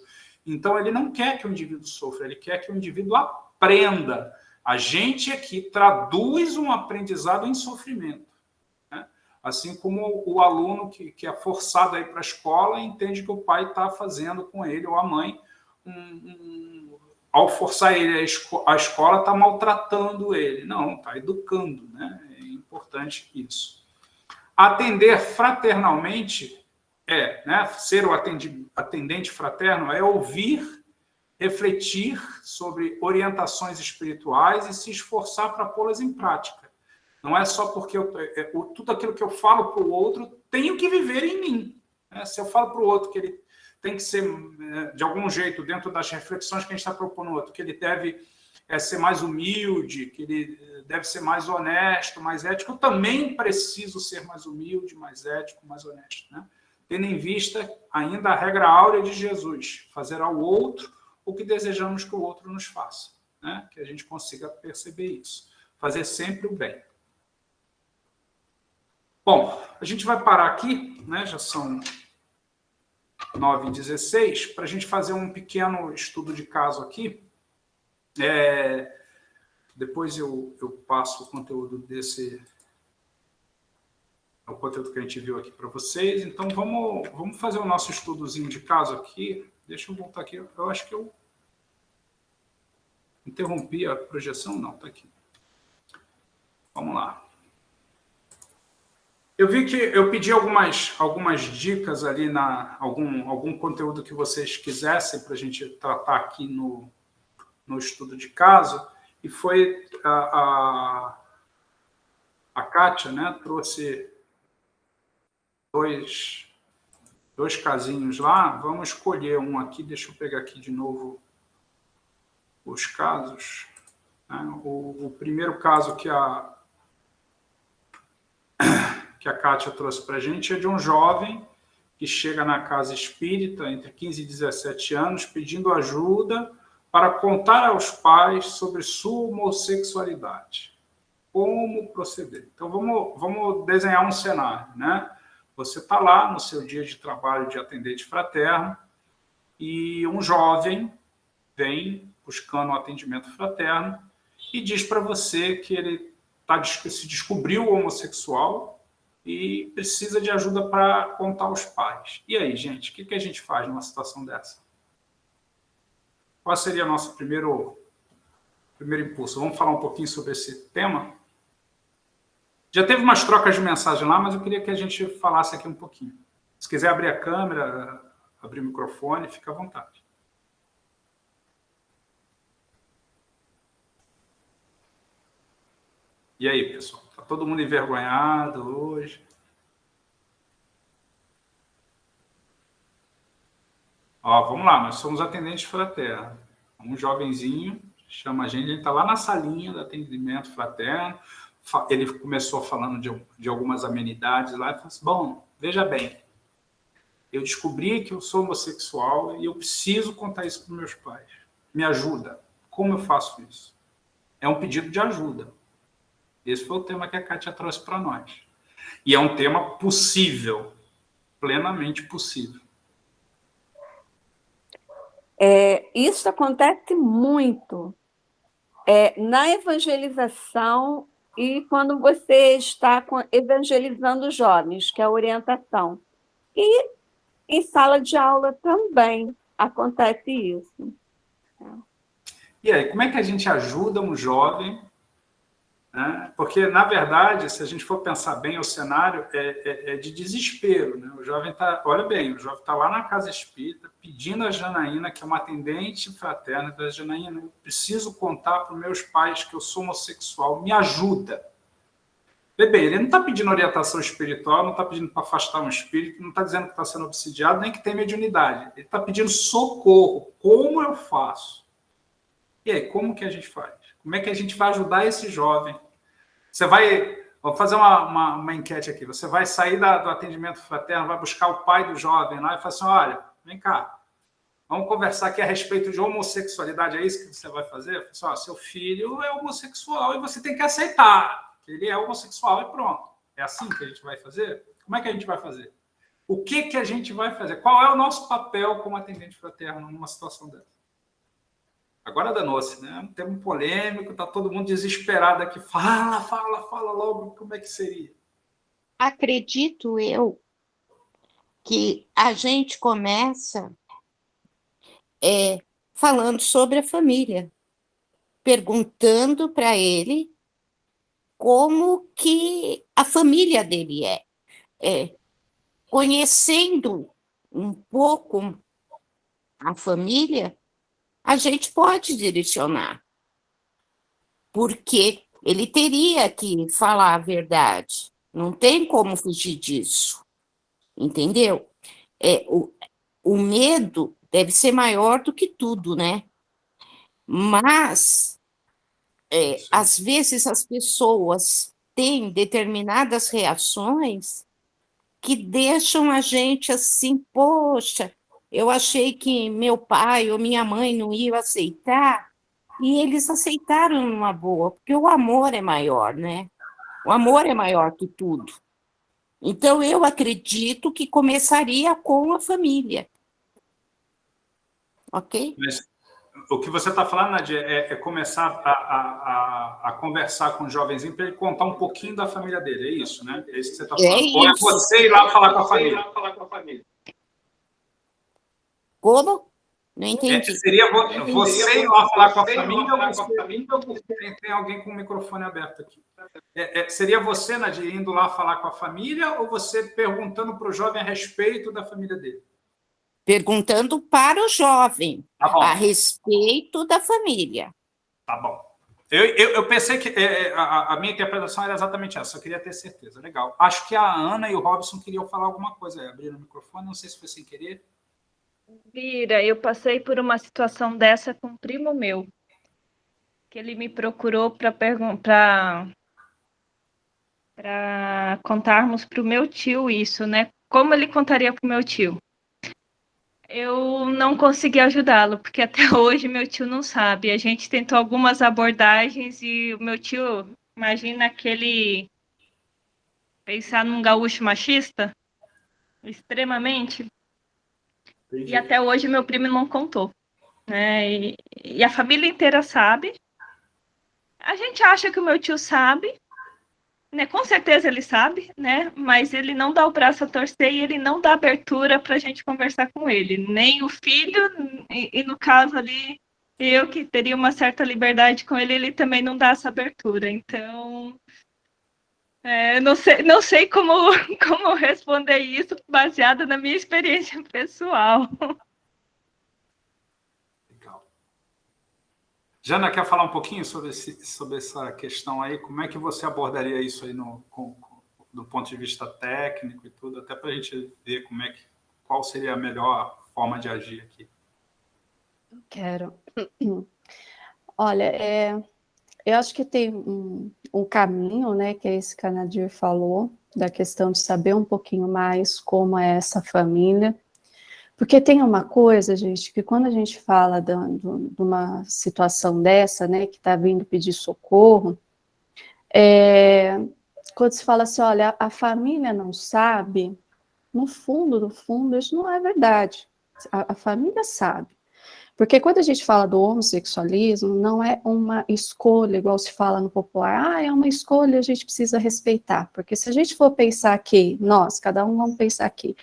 Então, ele não quer que o indivíduo sofra, ele quer que o indivíduo aprenda. A gente aqui traduz um aprendizado em sofrimento. Assim como o aluno que é forçado a ir para a escola entende que o pai está fazendo com ele, ou a mãe, ao forçar ele a escola, está maltratando ele. Não, está educando, né? É importante isso. Atender fraternalmente né, ser o atendente fraterno é ouvir, refletir sobre orientações espirituais e se esforçar para pô-las em prática. Não é só porque tudo aquilo que eu falo para o outro tenho que viver em mim. Né? Se eu falo para o outro que ele tem que ser, de algum jeito, dentro das reflexões que a gente está propondo no outro, que ele deve ser mais humilde, que ele deve ser mais honesto, mais ético, eu também preciso ser mais humilde, mais ético, mais honesto. Né? Tendo em vista ainda a regra áurea de Jesus, fazer ao outro o que desejamos que o outro nos faça. Né? Que a gente consiga perceber isso. Fazer sempre o bem. Bom, a gente vai parar aqui, né? Já são 9h16, para a gente fazer um pequeno estudo de caso aqui. Depois eu passo o conteúdo o conteúdo que a gente viu aqui para vocês. Então, vamos fazer o nosso estudozinho de caso aqui. Deixa eu voltar aqui. Eu acho que eu interrompi a projeção. Não, está aqui. Vamos lá. Eu vi que eu pedi algumas dicas ali, algum conteúdo que vocês quisessem para a gente tratar aqui no estudo de caso, e foi a Kátia, né, trouxe dois casinhos lá. Vamos escolher um aqui, deixa eu pegar aqui de novo os casos. Né? O primeiro caso que a Kátia trouxe para a gente é de um jovem que chega na casa espírita entre 15 e 17 anos pedindo ajuda para contar aos pais sobre sua homossexualidade. Como proceder? Então, vamos desenhar um cenário, né? Você está lá no seu dia de trabalho de atendente fraterno e um jovem vem buscando um atendimento fraterno e diz para você que ele se descobriu homossexual e precisa de ajuda para contar aos pais. E aí, gente, o que a gente faz numa situação dessa? Qual seria o nosso primeiro impulso? Vamos falar um pouquinho sobre esse tema? Já teve umas trocas de mensagem lá, mas eu queria que a gente falasse aqui um pouquinho. Se quiser abrir a câmera, abrir o microfone, fica à vontade. E aí, pessoal? Está todo mundo envergonhado hoje? Ó, vamos lá, nós somos atendentes fraternos. Um jovenzinho chama a gente está lá na salinha do atendimento fraterno. Ele começou falando de algumas amenidades lá e falou assim: bom, veja bem, eu descobri que eu sou homossexual e eu preciso contar isso para os meus pais. Me ajuda. Como eu faço isso? É um pedido de ajuda. Esse foi o tema que a Kátia trouxe para nós. E é um tema possível, plenamente possível. Isso acontece muito na evangelização e quando você está evangelizando jovens, que é a orientação. E em sala de aula também acontece isso. E aí, como é que a gente ajuda um jovem? Né? Porque, na verdade, se a gente for pensar bem, o cenário é de desespero. Né? O jovem está, olha bem, o jovem está lá na casa espírita pedindo a Janaína, que é uma atendente fraterna, da Janaína, eu preciso contar para os meus pais que eu sou homossexual, me ajuda. Bem, ele não está pedindo orientação espiritual, não está pedindo para afastar um espírito, não está dizendo que está sendo obsidiado, nem que tem mediunidade. Ele está pedindo socorro. Como eu faço? E aí, como que a gente faz? Como é que a gente vai ajudar esse jovem Você vai... Vou fazer uma enquete aqui. Você vai sair do atendimento fraterno, vai buscar o pai do jovem lá e falar assim, olha, vem cá, vamos conversar aqui a respeito de homossexualidade, é isso que você vai fazer? Assim, ó, seu filho é homossexual e você tem que aceitar que ele é homossexual e pronto. É assim que a gente vai fazer? Como é que a gente vai fazer? O que a gente vai fazer? Qual é o nosso papel como atendente fraterno numa situação dessa? Agora danou-se, né? Um termo polêmico, está todo mundo desesperado aqui. Fala logo como é que seria. Acredito eu que a gente começa falando sobre a família, perguntando para ele como que a família dele é. Conhecendo um pouco a família, a gente pode direcionar, porque ele teria que falar a verdade, não tem como fugir disso, entendeu? O medo deve ser maior do que tudo, né? Mas, às vezes, as pessoas têm determinadas reações que deixam a gente assim, poxa, eu achei que meu pai ou minha mãe não iam aceitar, e eles aceitaram numa boa, porque o amor é maior, né? O amor é maior que tudo. Então, eu acredito que começaria com a família. Ok? Mas o que você está falando, Nadia, é começar a conversar com o jovenzinho para ele contar um pouquinho da família dele, é isso, né? É isso que você está falando. Ou é você ir lá falar com a família? Como? Não entendi. Seria você ir lá falar com a família ou tem alguém com o microfone aberto aqui? Seria você, Nadia, indo lá falar com a família ou você perguntando para o jovem a respeito da família dele? Perguntando para o jovem Tá a respeito da família. Tá bom. Eu pensei que a minha interpretação era exatamente essa, eu queria ter certeza. Legal. Acho que a Ana e o Robson queriam falar alguma coisa aí. Abriram o microfone, não sei se foi sem querer. Vira, eu passei por uma situação dessa com um primo meu, que ele me procurou para contarmos para o meu tio isso, né? Como ele contaria para o meu tio? Eu não consegui ajudá-lo, porque até hoje meu tio não sabe. A gente tentou algumas abordagens e o meu tio, imagina aquele... Pensar num gaúcho machista, extremamente... E até hoje meu primo não contou, né? E a família inteira sabe. A gente acha que o meu tio sabe, né? Com certeza ele sabe, né? Mas ele não dá o braço a torcer e ele não dá abertura para a gente conversar com ele. Nem o filho, e no caso ali, eu que teria uma certa liberdade com ele, ele também não dá essa abertura. Então, não sei como responder isso baseado na minha experiência pessoal. Jana, quer falar um pouquinho sobre essa questão aí? Como é que você abordaria isso aí do ponto de vista técnico e tudo, até para a gente ver qual seria a melhor forma de agir aqui? Quero. Olha, eu acho que tem um caminho, né, que é esse que a Nadir falou, da questão de saber um pouquinho mais como é essa família. Porque tem uma coisa, gente, que quando a gente fala de uma situação dessa, né, que está vindo pedir socorro, quando se fala assim, olha, a família não sabe, no fundo, isso não é verdade. A família sabe. Porque quando a gente fala do homossexualismo, não é uma escolha, igual se fala no popular, é uma escolha, a gente precisa respeitar. Porque se a gente for pensar aqui, cada um vamos pensar aqui,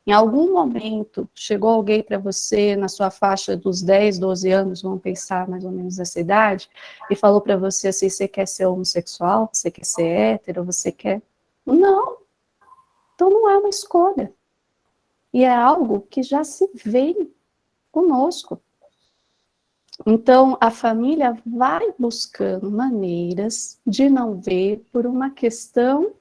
em algum momento, chegou alguém para você, na sua faixa dos 10, 12 anos, vamos pensar mais ou menos nessa idade, e falou para você assim, você quer ser homossexual, você quer ser hétero, você quer... Não. Então não é uma escolha. E é algo que já se vem conosco. Então, a família vai buscando maneiras de não ver por uma questão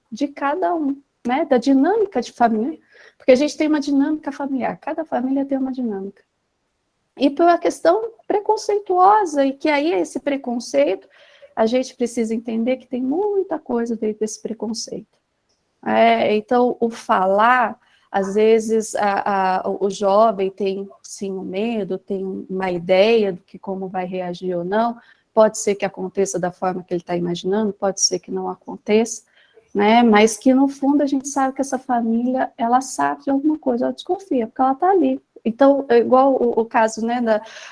de cada um, né? Da dinâmica de família. Porque a gente tem uma dinâmica familiar, cada família tem uma dinâmica. E por uma questão preconceituosa, e que aí esse preconceito a gente precisa entender que tem muita coisa dentro desse preconceito. Então, o falar, às vezes, o jovem tem, sim, um medo, tem uma ideia do que como vai reagir ou não, pode ser que aconteça da forma que ele está imaginando, pode ser que não aconteça, né? Mas que, no fundo, a gente sabe que essa família, ela sabe de alguma coisa, ela desconfia, porque ela está ali. Então, igual o caso, né,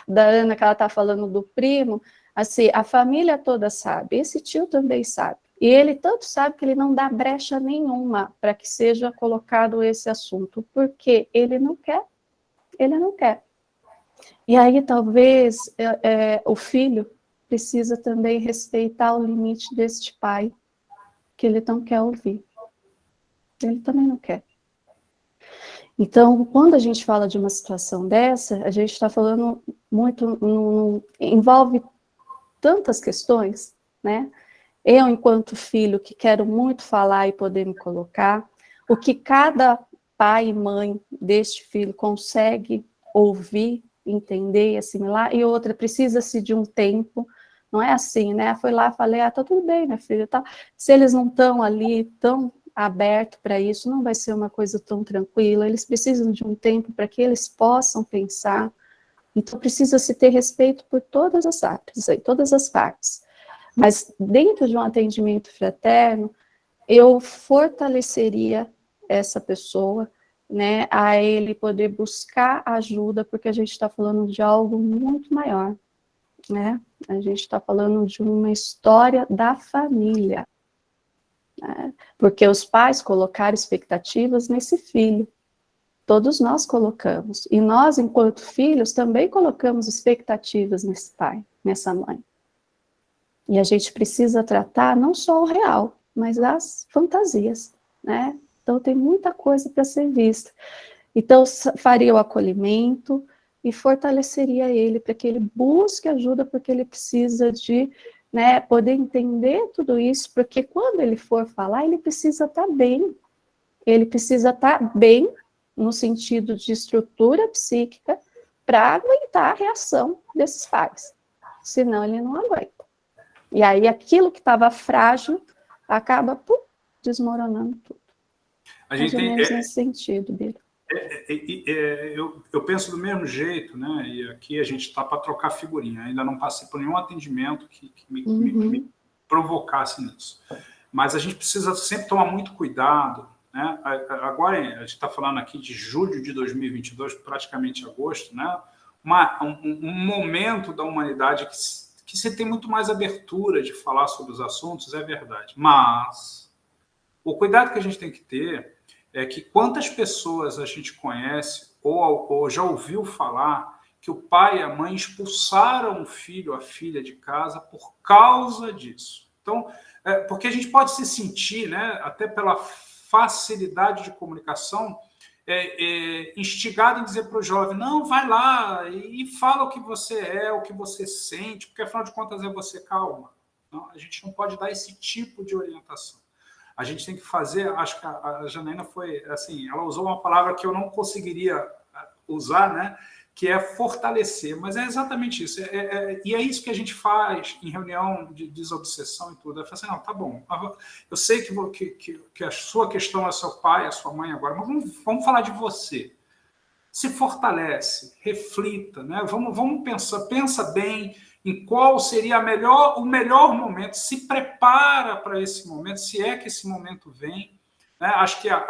da Ana, que ela está falando do primo, assim, a família toda sabe, esse tio também sabe. E ele tanto sabe que ele não dá brecha nenhuma para que seja colocado esse assunto, porque ele não quer. E aí, talvez, o filho precisa também respeitar o limite deste pai, que ele não quer ouvir. Ele também não quer. Então, quando a gente fala de uma situação dessa, a gente está falando muito, envolve tantas questões, né? Eu, enquanto filho, que quero muito falar e poder me colocar, o que cada pai e mãe deste filho consegue ouvir, entender e assimilar, e outra, precisa-se de um tempo, não é assim, né? Foi lá, falei, tá tudo bem, minha filha, tá? Se eles não estão ali tão aberto para isso, não vai ser uma coisa tão tranquila, eles precisam de um tempo para que eles possam pensar, então precisa-se ter respeito por todas as partes, todas as partes, mas dentro de um atendimento fraterno, eu fortaleceria essa pessoa, né, a ele poder buscar ajuda, porque a gente está falando de algo muito maior, né, a gente está falando de uma história da família, porque os pais colocaram expectativas nesse filho, todos nós colocamos, e nós, enquanto filhos, também colocamos expectativas nesse pai, nessa mãe. E a gente precisa tratar não só o real, mas as fantasias, né? Então tem muita coisa para ser vista. Então faria o acolhimento e fortaleceria ele para que ele busque ajuda, porque ele precisa de, né, poder entender tudo isso, porque quando ele for falar, ele precisa estar bem. Ele precisa estar bem no sentido de estrutura psíquica para aguentar a reação desses pais. Senão ele não aguenta. E aí aquilo que estava frágil acaba desmoronando tudo. A gente mais ou menos nesse sentido, Bira. Eu penso do mesmo jeito, né? E aqui a gente está para trocar figurinha. Ainda não passei por nenhum atendimento que me provocasse nisso. Mas a gente precisa sempre tomar muito cuidado, né? Agora a gente está falando aqui de julho de 2022, praticamente agosto, né? Um momento da humanidade que você tem muito mais abertura de falar sobre os assuntos, é verdade. Mas o cuidado que a gente tem que ter é que quantas pessoas a gente conhece ou já ouviu falar que o pai e a mãe expulsaram o filho ou a filha de casa por causa disso. Então, porque a gente pode se sentir, né, até pela facilidade de comunicação, instigado em dizer para o jovem, não, vai lá e fala o que você é, o que você sente, porque afinal de contas é você, calma. Não, a gente não pode dar esse tipo de orientação. A gente tem que fazer, acho que a Janaína foi, assim, ela usou uma palavra que eu não conseguiria usar, né, que é fortalecer, mas é exatamente isso, e é isso que a gente faz em reunião de desobsessão e tudo, é falar assim, não, tá bom, eu sei que a sua questão é seu pai, a sua mãe agora, mas vamos falar de você, se fortalece, reflita, né? Vamos pensar, pensa bem em qual seria o melhor momento, se prepara para esse momento, se é que esse momento vem, né? Acho que a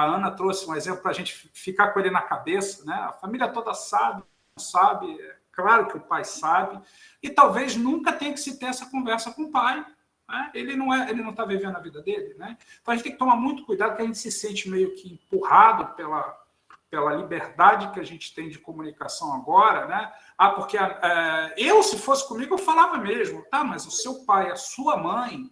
Ana trouxe um exemplo para a gente ficar com ele na cabeça, né? A família toda sabe, é claro que o pai sabe, e talvez nunca tenha que se ter essa conversa com o pai, né? Ele não está vivendo a vida dele, né? Então a gente tem que tomar muito cuidado, porque a gente se sente meio que empurrado pela liberdade que a gente tem de comunicação agora, né? Porque eu, se fosse comigo, eu falava mesmo, tá, mas o seu pai, a sua mãe,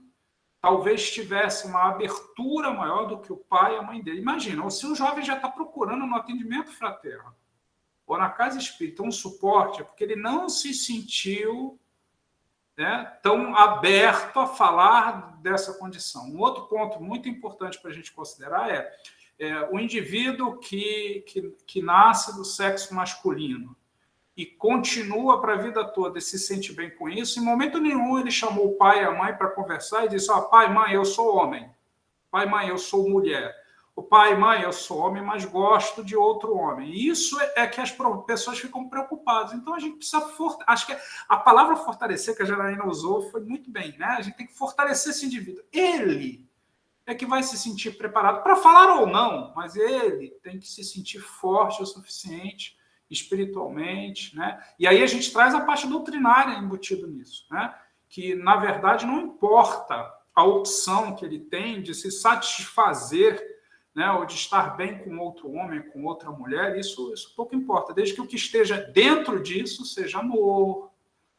talvez tivesse uma abertura maior do que o pai e a mãe dele. Imagina, ou se o jovem já está procurando no atendimento fraterno ou na casa espírita um suporte, é porque ele não se sentiu, né, tão aberto a falar dessa condição. Um outro ponto muito importante para a gente considerar é o indivíduo que nasce do sexo masculino. e continua para a vida toda e se sente bem com isso, em momento nenhum ele chamou o pai e a mãe para conversar e disse: pai, mãe, eu sou homem. Pai, mãe, eu sou mulher. O pai, mãe, eu sou homem, mas gosto de outro homem. E isso é que as pessoas ficam preocupadas. Então, a gente precisa... Acho que a palavra fortalecer, que a Janaína usou, foi muito bem, né? A gente tem que fortalecer esse indivíduo. Ele é que vai se sentir preparado para falar ou não, mas ele tem que se sentir forte o suficiente espiritualmente, né? E aí a gente traz a parte doutrinária embutido nisso, né? Que, na verdade, não importa a opção que ele tem de se satisfazer, né, ou de estar bem com outro homem, com outra mulher, isso pouco importa, desde que o que esteja dentro disso seja amor,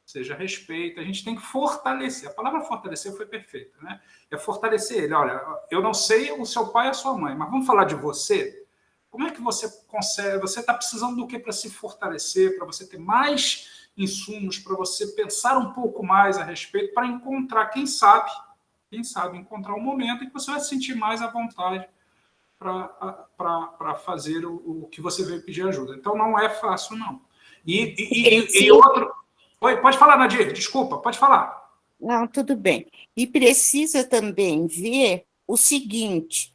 seja respeito. A gente tem que fortalecer. A palavra fortalecer foi perfeita, né? É fortalecer ele. Olha, eu não sei o seu pai e a sua mãe, mas vamos falar de você. Como é que você consegue? Você está precisando do que para se fortalecer, para você ter mais insumos, para você pensar um pouco mais a respeito, para encontrar, quem sabe, encontrar um momento em que você vai se sentir mais à vontade para fazer o que você veio pedir ajuda. Então, não é fácil, não. E outro... Oi, pode falar, Nadir, desculpa, pode falar. Não, tudo bem. E precisa também ver o seguinte,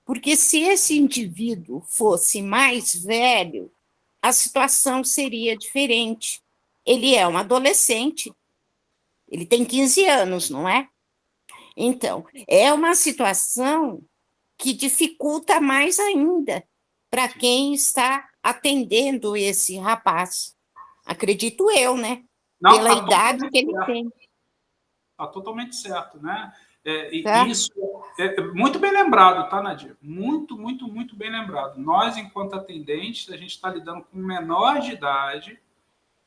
porque se esse indivíduo fosse mais velho, a situação seria diferente. Ele é um adolescente, ele tem 15 anos, não é? Então, é uma situação que dificulta mais ainda para quem está atendendo esse rapaz. Acredito eu, né? Não, pela idade que ele tem. Está totalmente certo, né? Tá? Isso é muito bem lembrado, tá, Nadir? Muito, muito, muito bem lembrado. Nós, enquanto atendentes, a gente está lidando com um menor de idade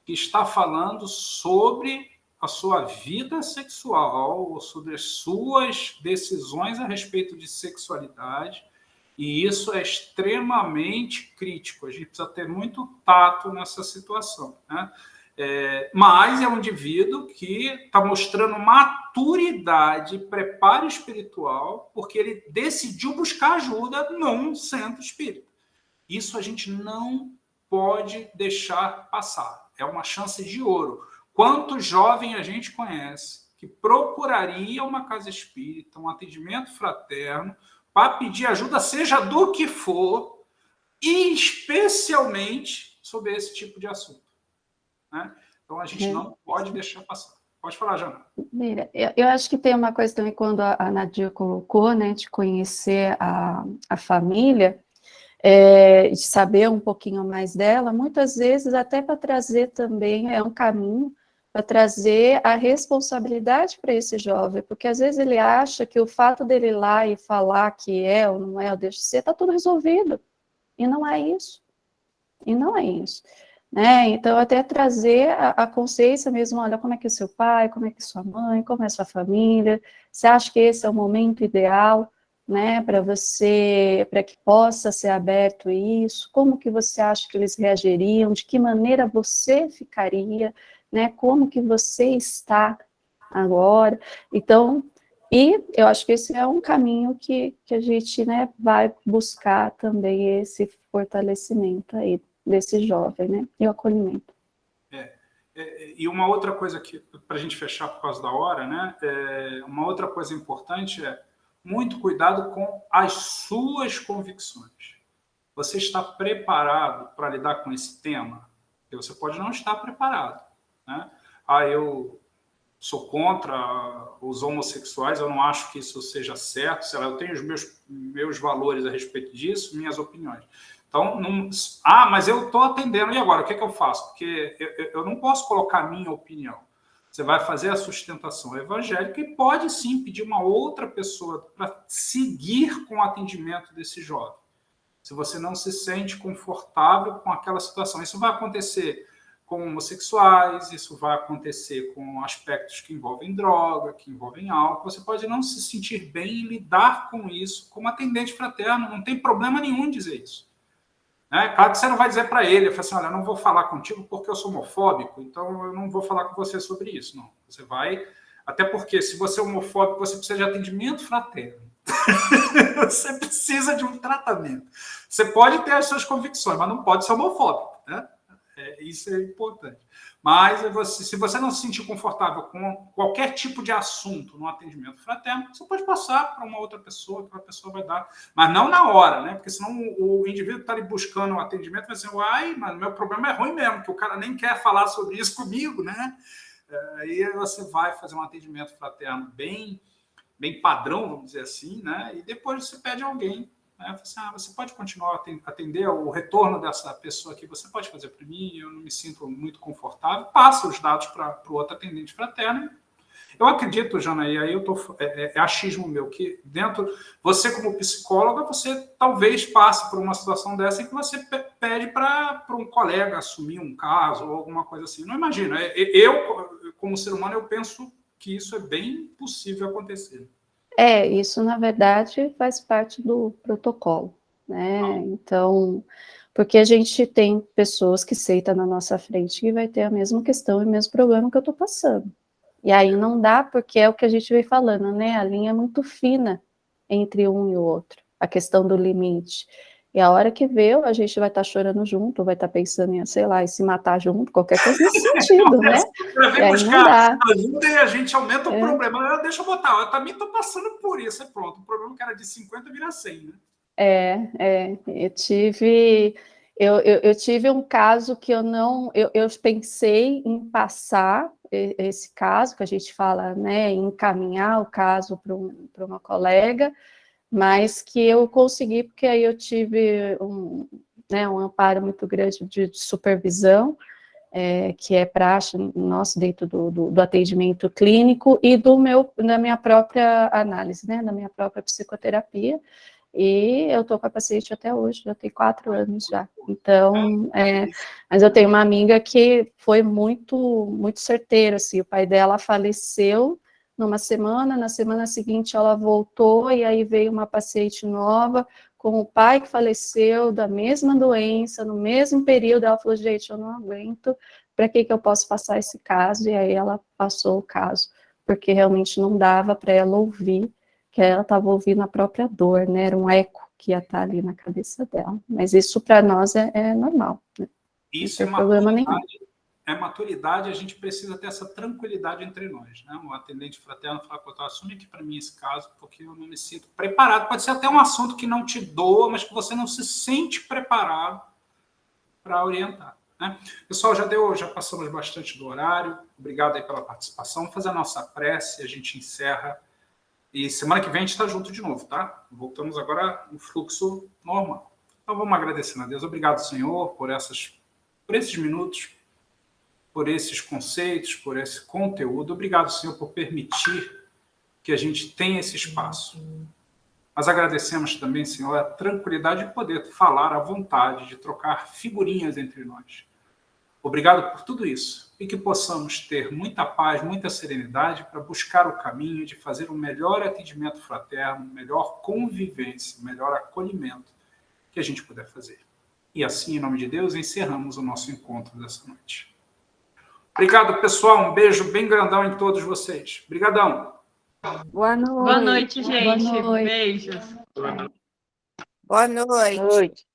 que está falando sobre a sua vida sexual, ou sobre as suas decisões a respeito de sexualidade, e isso é extremamente crítico. A gente precisa ter muito tato nessa situação, né? Mas é um indivíduo que está mostrando maturidade, preparo espiritual, porque ele decidiu buscar ajuda num centro espírita. Isso a gente não pode deixar passar. É uma chance de ouro. Quanto jovem a gente conhece que procuraria uma casa espírita, um atendimento fraterno, para pedir ajuda, seja do que for, e especialmente sobre esse tipo de assunto, né? Então, a gente não pode deixar passar. Pode falar, Jana. Mira, eu acho que tem uma coisa também, quando a Nadir colocou, né, de conhecer a família, de saber um pouquinho mais dela, muitas vezes até para trazer também, é um caminho para trazer a responsabilidade para esse jovem, porque às vezes ele acha que o fato dele ir lá e falar que é ou não é, ou deixa de ser, está tudo resolvido, e não é isso, né? Então, até trazer a consciência mesmo, olha, como é que é seu pai, como é que é sua mãe, como é a sua família, você acha que esse é o momento ideal, né, para que possa ser aberto isso, como que você acha que eles reagiriam, de que maneira você ficaria, né, como que você está agora. Então, e eu acho que esse é um caminho que a gente, né, vai buscar também esse fortalecimento aí desse jovem, né, e o acolhimento. E uma outra coisa que, para a gente fechar por causa da hora, né, uma outra coisa importante é muito cuidado com as suas convicções. Você está preparado para lidar com esse tema? Porque você pode não estar preparado, né? Eu sou contra os homossexuais, eu não acho que isso seja certo, sei lá, eu tenho os meus valores a respeito disso, minhas opiniões. Então, mas eu estou atendendo, e agora, o que eu faço? Porque eu não posso colocar a minha opinião. Você vai fazer a sustentação evangélica e pode sim pedir uma outra pessoa para seguir com o atendimento desse jovem, se você não se sente confortável com aquela situação. Isso vai acontecer com homossexuais, isso vai acontecer com aspectos que envolvem droga, que envolvem álcool. Você pode não se sentir bem em lidar com isso como atendente fraterno, não tem problema nenhum em dizer isso. Claro que você não vai dizer para ele, assim, olha, eu não vou falar contigo porque eu sou homofóbico, então eu não vou falar com você sobre isso, não. Você vai, até porque se você é homofóbico, você precisa de atendimento fraterno. Você precisa de um tratamento. Você pode ter as suas convicções, mas não pode ser homofóbico, né? Isso é importante. Mas se você não se sentir confortável com qualquer tipo de assunto no atendimento fraterno, você pode passar para uma outra pessoa, que a pessoa vai dar, mas não na hora, né? Porque senão o indivíduo está ali buscando o atendimento e vai dizer, uai, mas meu problema é ruim mesmo, que o cara nem quer falar sobre isso comigo, né? Aí você vai fazer um atendimento fraterno bem padrão, vamos dizer assim, né? E depois você pede a alguém, né? Você pode continuar a atender o retorno dessa pessoa aqui, você pode fazer para mim, eu não me sinto muito confortável, passa os dados para o outro atendente fraterno. Eu acredito, Jana, e aí é achismo meu, que você como psicóloga, você talvez passe por uma situação dessa em que você pede para um colega assumir um caso ou alguma coisa assim. Não imagino. Eu, como ser humano, eu penso que isso é bem possível acontecer. Isso, na verdade, faz parte do protocolo, né? Então, porque a gente tem pessoas que sentam na nossa frente e vai ter a mesma questão e o mesmo problema que eu estou passando. E aí não dá, porque é o que a gente vem falando, né? A linha é muito fina entre um e o outro, a questão do limite. E a hora que vê, a gente vai estar chorando junto, vai estar pensando em, sei lá, em se matar junto, qualquer coisa nesse sentido, né? E aí não dá. Ajuda e a gente aumenta o problema. Deixa eu botar, eu também estou passando por isso, pronto. O problema que era de 50 vira 100, né? Eu tive um caso que eu pensei em passar esse caso, que a gente fala, né, encaminhar o caso para uma colega, mas que eu consegui, porque aí eu tive um amparo muito grande de supervisão, que é praxe nosso dentro do atendimento clínico e da minha própria análise, né, da minha própria psicoterapia. E eu estou com a paciente até hoje, já tem 4 anos já. Então, mas eu tenho uma amiga que foi muito, muito certeira, assim, o pai dela faleceu numa semana, na semana seguinte ela voltou, e aí veio uma paciente nova, com o pai que faleceu, da mesma doença, no mesmo período. Ela falou, gente, eu não aguento, para que eu posso passar esse caso? E aí ela passou o caso, porque realmente não dava para ela ouvir, que ela estava ouvindo a própria dor, né? Era um eco que ia estar ali na cabeça dela. Mas isso para nós é normal, né? Isso não tem problema nenhum. É maturidade, a gente precisa ter essa tranquilidade entre nós, né? Um atendente fraterno fala, assume aqui para mim esse caso, porque eu não me sinto preparado. Pode ser até um assunto que não te doa, mas que você não se sente preparado para orientar, né? Pessoal, já passamos bastante do horário. Obrigado aí pela participação. Vamos fazer a nossa prece, a gente encerra. E semana que vem a gente está junto de novo, tá? Voltamos agora no fluxo normal. Então vamos agradecendo a Deus. Obrigado, Senhor, por esses minutos, por esses conceitos, por esse conteúdo. Obrigado, Senhor, por permitir que a gente tenha esse espaço. Mas agradecemos também, Senhor, a tranquilidade de poder falar à vontade, de trocar figurinhas entre nós. Obrigado por tudo isso e que possamos ter muita paz, muita serenidade para buscar o caminho de fazer um melhor atendimento fraterno, melhor convivência, melhor acolhimento que a gente puder fazer. E assim, em nome de Deus, encerramos o nosso encontro dessa noite. Obrigado, pessoal. Um beijo bem grandão em todos vocês. Obrigadão. Boa noite. Boa noite, gente. Boa noite. Beijos. Boa noite. Boa noite.